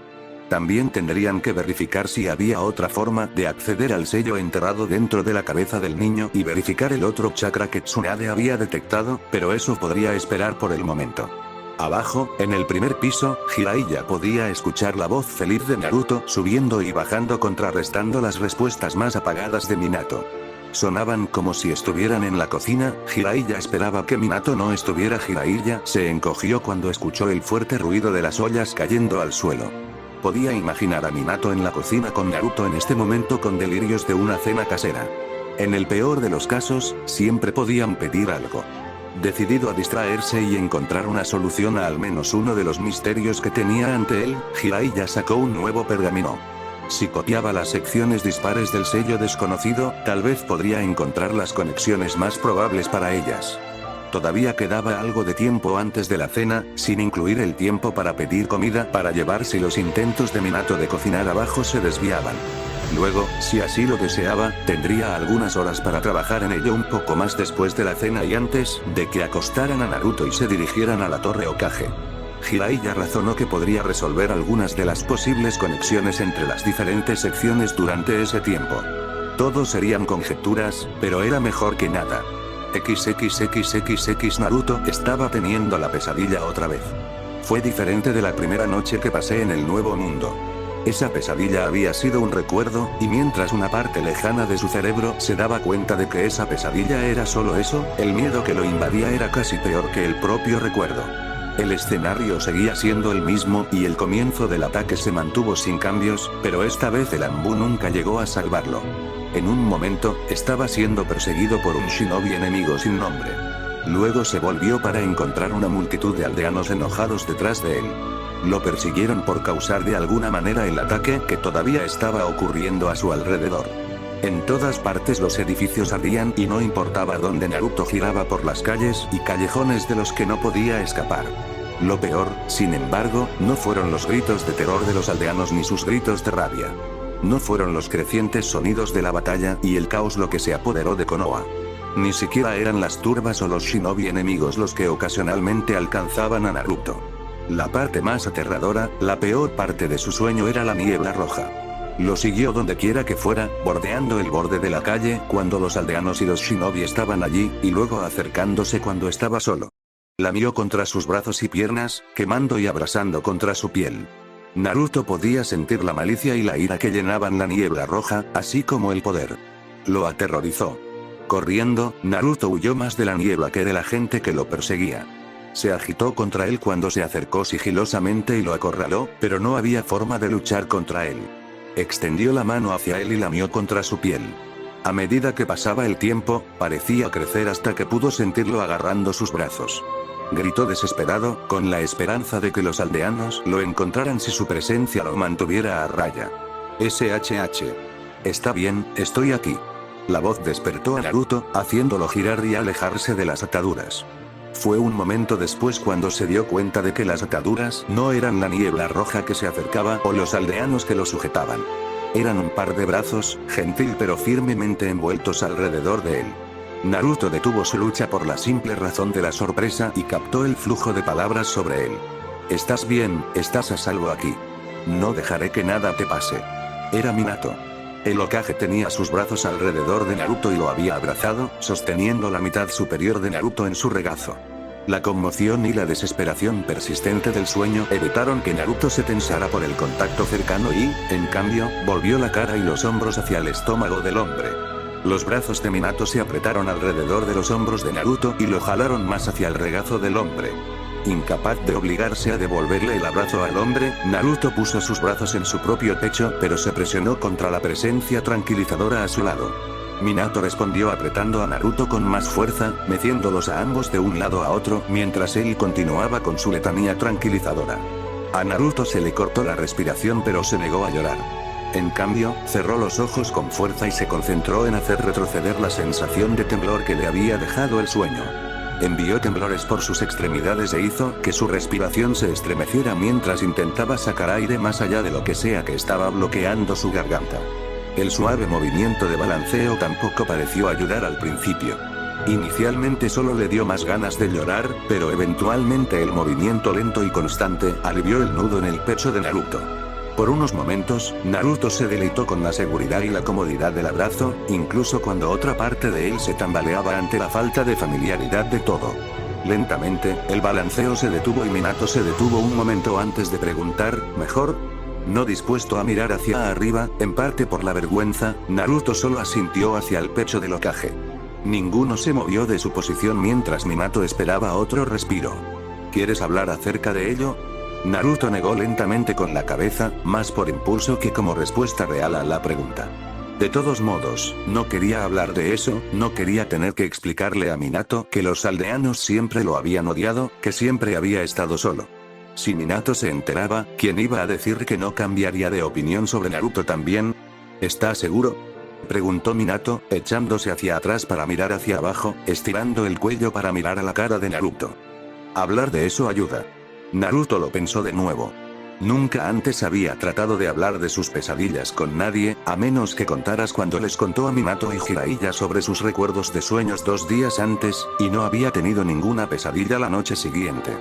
También tendrían que verificar si había otra forma de acceder al sello enterrado dentro de la cabeza del niño y verificar el otro chakra que Tsunade había detectado, pero eso podría esperar por el momento. Abajo, en el primer piso, Jiraiya podía escuchar la voz feliz de Naruto subiendo y bajando contrarrestando las respuestas más apagadas de Minato. Sonaban como si estuvieran en la cocina. Jiraiya esperaba que Minato no estuviera. Jiraiya se encogió cuando escuchó el fuerte ruido de las ollas cayendo al suelo. Podía imaginar a Minato en la cocina con Naruto en este momento con delirios de una cena casera. En el peor de los casos, siempre podían pedir algo. Decidido a distraerse y encontrar una solución a al menos uno de los misterios que tenía ante él, Jiraiya sacó un nuevo pergamino. Si copiaba las secciones dispares del sello desconocido, tal vez podría encontrar las conexiones más probables para ellas. Todavía quedaba algo de tiempo antes de la cena, sin incluir el tiempo para pedir comida para llevar si los intentos de Minato de cocinar abajo se desviaban. Luego, si así lo deseaba, tendría algunas horas para trabajar en ello un poco más después de la cena y antes de que acostaran a Naruto y se dirigieran a la Torre Hokage. Jiraiya razonó que podría resolver algunas de las posibles conexiones entre las diferentes secciones durante ese tiempo. Todos serían conjeturas, pero era mejor que nada. XXXXX Naruto estaba teniendo la pesadilla otra vez. Fue diferente de la primera noche que pasé en el Nuevo Mundo. Esa pesadilla había sido un recuerdo, y mientras una parte lejana de su cerebro se daba cuenta de que esa pesadilla era solo eso, el miedo que lo invadía era casi peor que el propio recuerdo. El escenario seguía siendo el mismo y el comienzo del ataque se mantuvo sin cambios, pero esta vez el Anbu nunca llegó a salvarlo. En un momento, estaba siendo perseguido por un shinobi enemigo sin nombre. Luego se volvió para encontrar una multitud de aldeanos enojados detrás de él. Lo persiguieron por causar de alguna manera el ataque que todavía estaba ocurriendo a su alrededor. En todas partes los edificios ardían y no importaba dónde Naruto giraba por las calles y callejones de los que no podía escapar. Lo peor, sin embargo, no fueron los gritos de terror de los aldeanos ni sus gritos de rabia. No fueron los crecientes sonidos de la batalla y el caos lo que se apoderó de Konoha. Ni siquiera eran las turbas o los shinobi enemigos los que ocasionalmente alcanzaban a Naruto. La parte más aterradora, la peor parte de su sueño era la niebla roja. Lo siguió donde quiera que fuera, bordeando el borde de la calle cuando los aldeanos y los shinobi estaban allí, y luego acercándose cuando estaba solo. Lamió contra sus brazos y piernas, quemando y abrasando contra su piel. Naruto podía sentir la malicia y la ira que llenaban la niebla roja, así como el poder. Lo aterrorizó. Corriendo, Naruto huyó más de la niebla que de la gente que lo perseguía. Se agitó contra él cuando se acercó sigilosamente y lo acorraló, pero no había forma de luchar contra él. Extendió la mano hacia él y lamió contra su piel. A medida que pasaba el tiempo, parecía crecer hasta que pudo sentirlo agarrando sus brazos. Gritó desesperado, con la esperanza de que los aldeanos lo encontraran si su presencia lo mantuviera a raya. SHH. Está bien, estoy aquí. La voz despertó a Naruto, haciéndolo girar y alejarse de las ataduras. Fue un momento después cuando se dio cuenta de que las ataduras no eran la niebla roja que se acercaba o los aldeanos que lo sujetaban. Eran un par de brazos, gentil pero firmemente envueltos alrededor de él. Naruto detuvo su lucha por la simple razón de la sorpresa y captó el flujo de palabras sobre él. Estás bien, estás a salvo aquí. No dejaré que nada te pase. Era Minato. El Hokage tenía sus brazos alrededor de Naruto y lo había abrazado, sosteniendo la mitad superior de Naruto en su regazo. La conmoción y la desesperación persistente del sueño evitaron que Naruto se tensara por el contacto cercano y, en cambio, volvió la cara y los hombros hacia el estómago del hombre. Los brazos de Minato se apretaron alrededor de los hombros de Naruto y lo jalaron más hacia el regazo del hombre. Incapaz de obligarse a devolverle el abrazo al hombre, Naruto puso sus brazos en su propio pecho, pero se presionó contra la presencia tranquilizadora a su lado. Minato respondió apretando a Naruto con más fuerza, meciéndolos a ambos de un lado a otro, mientras él continuaba con su letanía tranquilizadora. A Naruto se le cortó la respiración pero se negó a llorar. En cambio, cerró los ojos con fuerza y se concentró en hacer retroceder la sensación de temblor que le había dejado el sueño. Envió temblores por sus extremidades e hizo que su respiración se estremeciera mientras intentaba sacar aire más allá de lo que sea que estaba bloqueando su garganta. El suave movimiento de balanceo tampoco pareció ayudar al principio. Inicialmente solo le dio más ganas de llorar, pero eventualmente el movimiento lento y constante alivió el nudo en el pecho de Naruto. Por unos momentos, Naruto se deleitó con la seguridad y la comodidad del abrazo, incluso cuando otra parte de él se tambaleaba ante la falta de familiaridad de todo. Lentamente, el balanceo se detuvo y Minato se detuvo un momento antes de preguntar, ¿mejor? No dispuesto a mirar hacia arriba, en parte por la vergüenza, Naruto solo asintió hacia el pecho del Hokage. Ninguno se movió de su posición mientras Minato esperaba otro respiro. ¿Quieres hablar acerca de ello? Naruto negó lentamente con la cabeza, más por impulso que como respuesta real a la pregunta. De todos modos, no quería hablar de eso, no quería tener que explicarle a Minato que los aldeanos siempre lo habían odiado, que siempre había estado solo. Si Minato se enteraba, ¿quién iba a decir que no cambiaría de opinión sobre Naruto también? ¿Estás seguro?, preguntó Minato, echándose hacia atrás para mirar hacia abajo, estirando el cuello para mirar a la cara de Naruto. Hablar de eso ayuda. Naruto lo pensó de nuevo. Nunca antes había tratado de hablar de sus pesadillas con nadie, a menos que contaras cuando les contó a Minato y Jiraiya sobre sus recuerdos de sueños 2 días antes, y no había tenido ninguna pesadilla la noche siguiente.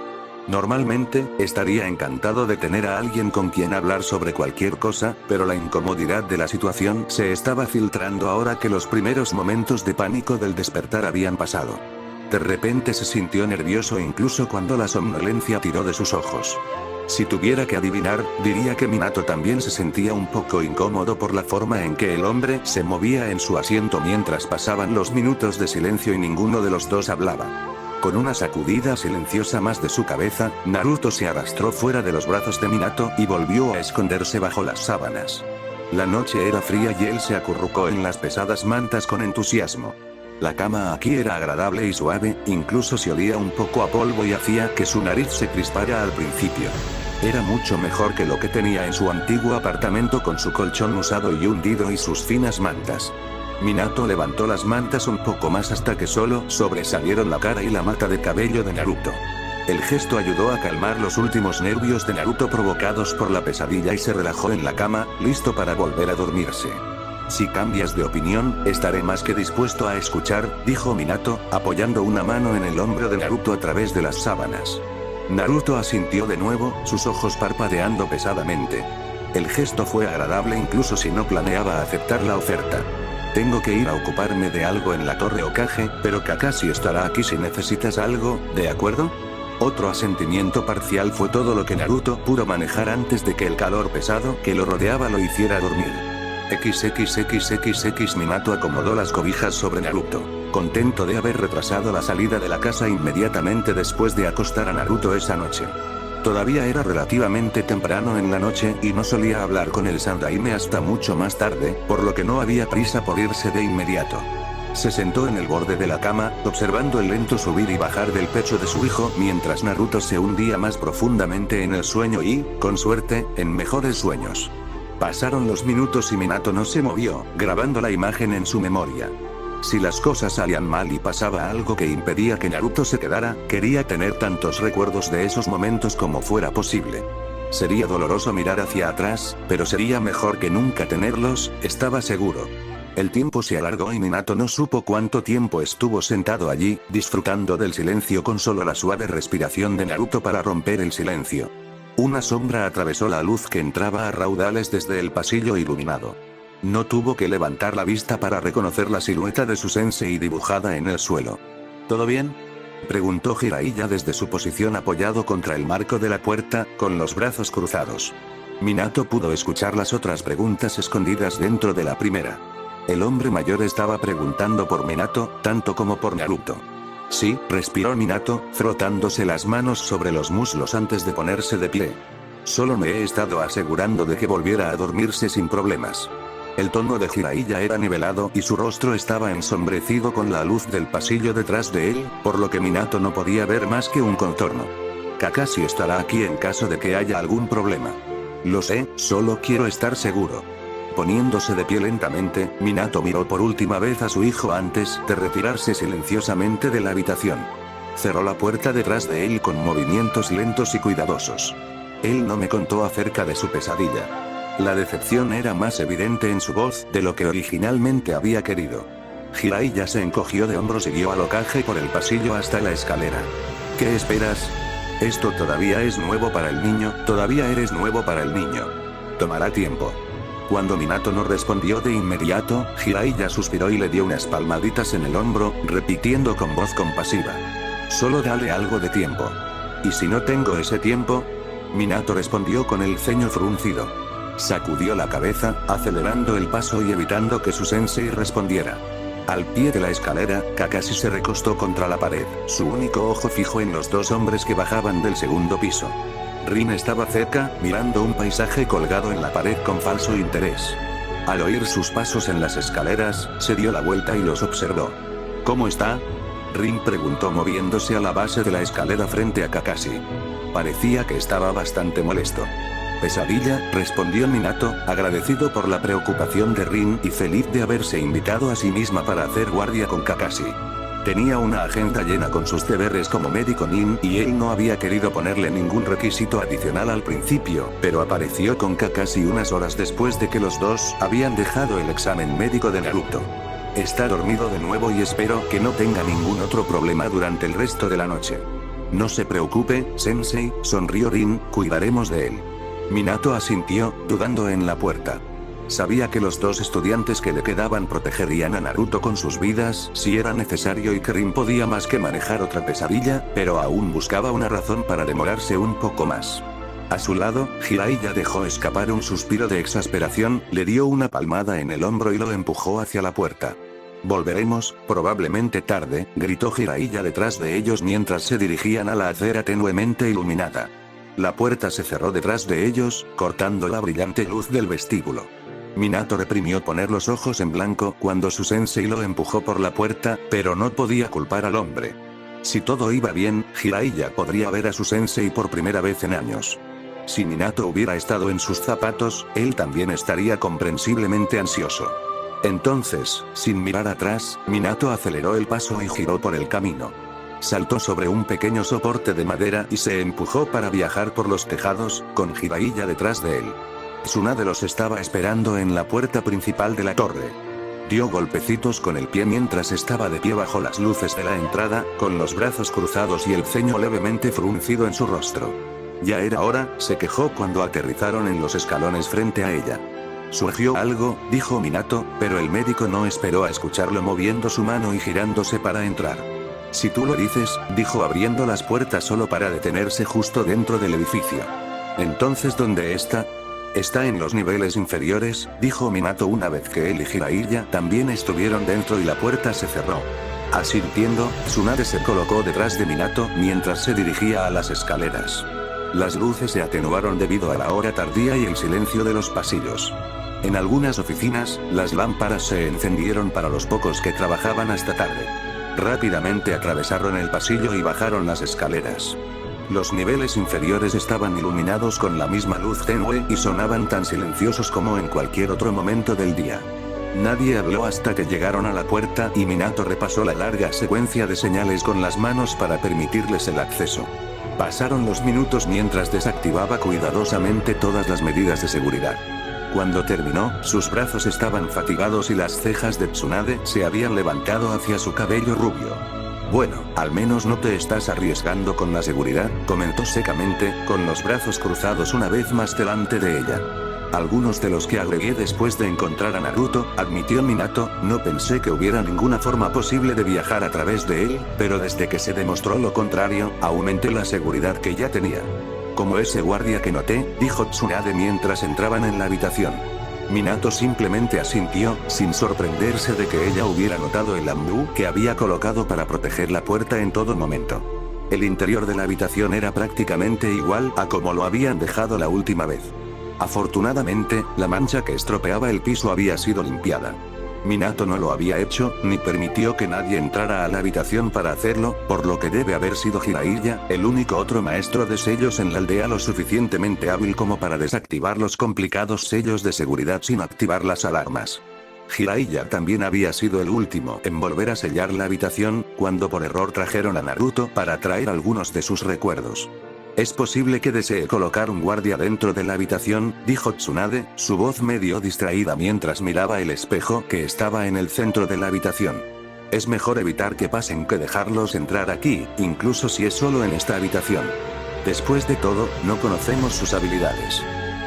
Normalmente, estaría encantado de tener a alguien con quien hablar sobre cualquier cosa, pero la incomodidad de la situación se estaba filtrando ahora que los primeros momentos de pánico del despertar habían pasado. De repente se sintió nervioso incluso cuando la somnolencia tiró de sus ojos. Si tuviera que adivinar, diría que Minato también se sentía un poco incómodo por la forma en que el hombre se movía en su asiento mientras pasaban los minutos de silencio y ninguno de los dos hablaba. Con una sacudida silenciosa más de su cabeza, Naruto se arrastró fuera de los brazos de Minato y volvió a esconderse bajo las sábanas. La noche era fría y él se acurrucó en las pesadas mantas con entusiasmo. La cama aquí era agradable y suave, incluso se olía un poco a polvo y hacía que su nariz se crispara al principio. Era mucho mejor que lo que tenía en su antiguo apartamento con su colchón usado y hundido y sus finas mantas. Minato levantó las mantas un poco más hasta que solo sobresalieron la cara y la mata de cabello de Naruto. El gesto ayudó a calmar los últimos nervios de Naruto provocados por la pesadilla y se relajó en la cama, listo para volver a dormirse. Si cambias de opinión, estaré más que dispuesto a escuchar, dijo Minato, apoyando una mano en el hombro de Naruto a través de las sábanas. Naruto asintió de nuevo, sus ojos parpadeando pesadamente. El gesto fue agradable incluso si no planeaba aceptar la oferta. Tengo que ir a ocuparme de algo en la Torre Hokage, pero Kakashi estará aquí si necesitas algo, ¿de acuerdo? Otro asentimiento parcial fue todo lo que Naruto pudo manejar antes de que el calor pesado que lo rodeaba lo hiciera dormir. XXXXX Minato acomodó las cobijas sobre Naruto, contento de haber retrasado la salida de la casa inmediatamente después de acostar a Naruto esa noche. Todavía era relativamente temprano en la noche y no solía hablar con el Sandaime hasta mucho más tarde, por lo que no había prisa por irse de inmediato. Se sentó en el borde de la cama, observando el lento subir y bajar del pecho de su hijo mientras Naruto se hundía más profundamente en el sueño y, con suerte, en mejores sueños. Pasaron los minutos y Minato no se movió, grabando la imagen en su memoria. Si las cosas salían mal y pasaba algo que impedía que Naruto se quedara, quería tener tantos recuerdos de esos momentos como fuera posible. Sería doloroso mirar hacia atrás, pero sería mejor que nunca tenerlos, estaba seguro. El tiempo se alargó y Minato no supo cuánto tiempo estuvo sentado allí, disfrutando del silencio con solo la suave respiración de Naruto para romper el silencio. Una sombra atravesó la luz que entraba a raudales desde el pasillo iluminado. No tuvo que levantar la vista para reconocer la silueta de su sensei dibujada en el suelo. ¿Todo bien?, preguntó Jiraiya desde su posición apoyado contra el marco de la puerta, con los brazos cruzados. Minato pudo escuchar las otras preguntas escondidas dentro de la primera. El hombre mayor estaba preguntando por Minato, tanto como por Naruto. Sí, respiró Minato, frotándose las manos sobre los muslos antes de ponerse de pie. Solo me he estado asegurando de que volviera a dormirse sin problemas. El tono de Jiraiya era nivelado y su rostro estaba ensombrecido con la luz del pasillo detrás de él, por lo que Minato no podía ver más que un contorno. Kakashi estará aquí en caso de que haya algún problema. Lo sé, solo quiero estar seguro. Poniéndose de pie lentamente, Minato miró por última vez a su hijo antes de retirarse silenciosamente de la habitación. Cerró la puerta detrás de él con movimientos lentos y cuidadosos. Él no me contó acerca de su pesadilla. La decepción era más evidente en su voz de lo que originalmente había querido. Jiraiya se encogió de hombros y guió al Hokage por el pasillo hasta la escalera. ¿Qué esperas? Esto todavía es nuevo para el niño, todavía eres nuevo para el niño. Tomará tiempo. Cuando Minato no respondió de inmediato, Jiraiya suspiró y le dio unas palmaditas en el hombro, repitiendo con voz compasiva. Solo dale algo de tiempo. ¿Y si no tengo ese tiempo? Minato respondió con el ceño fruncido. Sacudió la cabeza, acelerando el paso y evitando que su sensei respondiera. Al pie de la escalera, Kakashi se recostó contra la pared, su único ojo fijo en los dos hombres que bajaban del segundo piso. Rin estaba cerca, mirando un paisaje colgado en la pared con falso interés. Al oír sus pasos en las escaleras, se dio la vuelta y los observó. ¿Cómo está? Rin preguntó moviéndose a la base de la escalera frente a Kakashi. Parecía que estaba bastante molesto. Pesadilla, respondió Minato, agradecido por la preocupación de Rin y feliz de haberse invitado a sí misma para hacer guardia con Kakashi. Tenía una agenda llena con sus deberes como médico nin y él no había querido ponerle ningún requisito adicional al principio, pero apareció con Kakashi unas horas después de que los dos habían dejado el examen médico de Naruto. Está dormido de nuevo y espero que no tenga ningún otro problema durante el resto de la noche. No se preocupe, sensei, sonrió Rin, cuidaremos de él. Minato asintió, dudando en la puerta. Sabía que los dos estudiantes que le quedaban protegerían a Naruto con sus vidas si era necesario y que Rin podía más que manejar otra pesadilla, pero aún buscaba una razón para demorarse un poco más. A su lado, Jiraiya dejó escapar un suspiro de exasperación, le dio una palmada en el hombro y lo empujó hacia la puerta. Volveremos, probablemente tarde, gritó Jiraiya detrás de ellos mientras se dirigían a la acera tenuemente iluminada. La puerta se cerró detrás de ellos, cortando la brillante luz del vestíbulo. Minato reprimió poner los ojos en blanco cuando su sensei lo empujó por la puerta, pero no podía culpar al hombre. Si todo iba bien, Jiraiya podría ver a su sensei por primera vez en años. Si Minato hubiera estado en sus zapatos, él también estaría comprensiblemente ansioso. Entonces, sin mirar atrás, Minato aceleró el paso y giró por el camino. Saltó sobre un pequeño soporte de madera y se empujó para viajar por los tejados, con Jiraiya detrás de él. Tsunade los estaba esperando en la puerta principal de la torre. Dio golpecitos con el pie mientras estaba de pie bajo las luces de la entrada, con los brazos cruzados y el ceño levemente fruncido en su rostro. Ya era hora, se quejó cuando aterrizaron en los escalones frente a ella. Surgió algo, dijo Minato, pero el médico no esperó a escucharlo moviendo su mano y girándose para entrar. Si tú lo dices, dijo abriendo las puertas solo para detenerse justo dentro del edificio. Entonces ¿dónde está? Está en los niveles inferiores, dijo Minato una vez que él y Jiraiya también estuvieron dentro y la puerta se cerró. Asintiendo, Tsunade se colocó detrás de Minato mientras se dirigía a las escaleras. Las luces se atenuaron debido a la hora tardía y el silencio de los pasillos. En algunas oficinas, las lámparas se encendieron para los pocos que trabajaban hasta tarde. Rápidamente atravesaron el pasillo y bajaron las escaleras. Los niveles inferiores estaban iluminados con la misma luz tenue y sonaban tan silenciosos como en cualquier otro momento del día. Nadie habló hasta que llegaron a la puerta y Minato repasó la larga secuencia de señales con las manos para permitirles el acceso. Pasaron los minutos mientras desactivaba cuidadosamente todas las medidas de seguridad. Cuando terminó, sus brazos estaban fatigados y las cejas de Tsunade se habían levantado hacia su cabello rubio. Bueno, al menos no te estás arriesgando con la seguridad, comentó secamente, con los brazos cruzados una vez más delante de ella. Algunos de los que agregué después de encontrar a Naruto, admitió Minato, no pensé que hubiera ninguna forma posible de viajar a través de él, pero desde que se demostró lo contrario, aumenté la seguridad que ya tenía. Como ese guardia que noté, dijo Tsunade mientras entraban en la habitación. Minato simplemente asintió, sin sorprenderse de que ella hubiera notado el bambú que había colocado para proteger la puerta en todo momento. El interior de la habitación era prácticamente igual a como lo habían dejado la última vez. Afortunadamente, la mancha que estropeaba el piso había sido limpiada. Minato no lo había hecho, ni permitió que nadie entrara a la habitación para hacerlo, por lo que debe haber sido Jiraiya, el único otro maestro de sellos en la aldea lo suficientemente hábil como para desactivar los complicados sellos de seguridad sin activar las alarmas. Jiraiya también había sido el último en volver a sellar la habitación, cuando por error trajeron a Naruto para traer algunos de sus recuerdos. Es posible que desee colocar un guardia dentro de la habitación, dijo Tsunade, su voz medio distraída mientras miraba el espejo que estaba en el centro de la habitación. Es mejor evitar que pasen que dejarlos entrar aquí, incluso si es solo en esta habitación. Después de todo, no conocemos sus habilidades.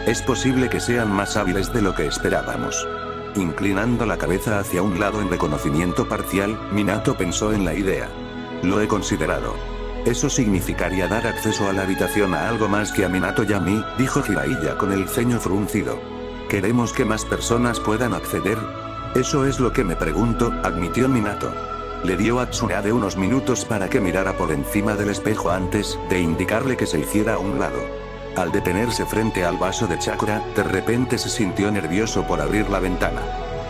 Es posible que sean más hábiles de lo que esperábamos. Inclinando la cabeza hacia un lado en reconocimiento parcial, Minato pensó en la idea. Lo he considerado. Eso significaría dar acceso a la habitación a algo más que a Minato y a mí, dijo Jiraiya con el ceño fruncido. ¿Queremos que más personas puedan acceder? Eso es lo que me pregunto, admitió Minato. Le dio a Tsunade unos minutos para que mirara por encima del espejo antes de indicarle que se hiciera a un lado. Al detenerse frente al vaso de chakra, de repente se sintió nervioso por abrir la ventana.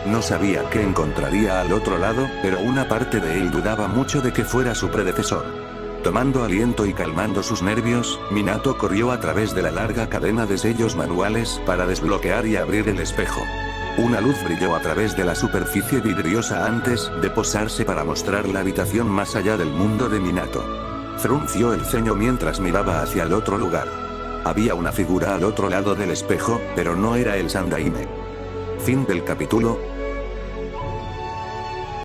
No sabía qué encontraría al otro lado, pero una parte de él dudaba mucho de que fuera su predecesor. Tomando aliento y calmando sus nervios, Minato corrió a través de la larga cadena de sellos manuales para desbloquear y abrir el espejo. Una luz brilló a través de la superficie vidriosa antes de posarse para mostrar la habitación más allá del mundo de Minato. Frunció el ceño mientras miraba hacia el otro lugar. Había una figura al otro lado del espejo, pero no era el Sandaime. Fin del capítulo.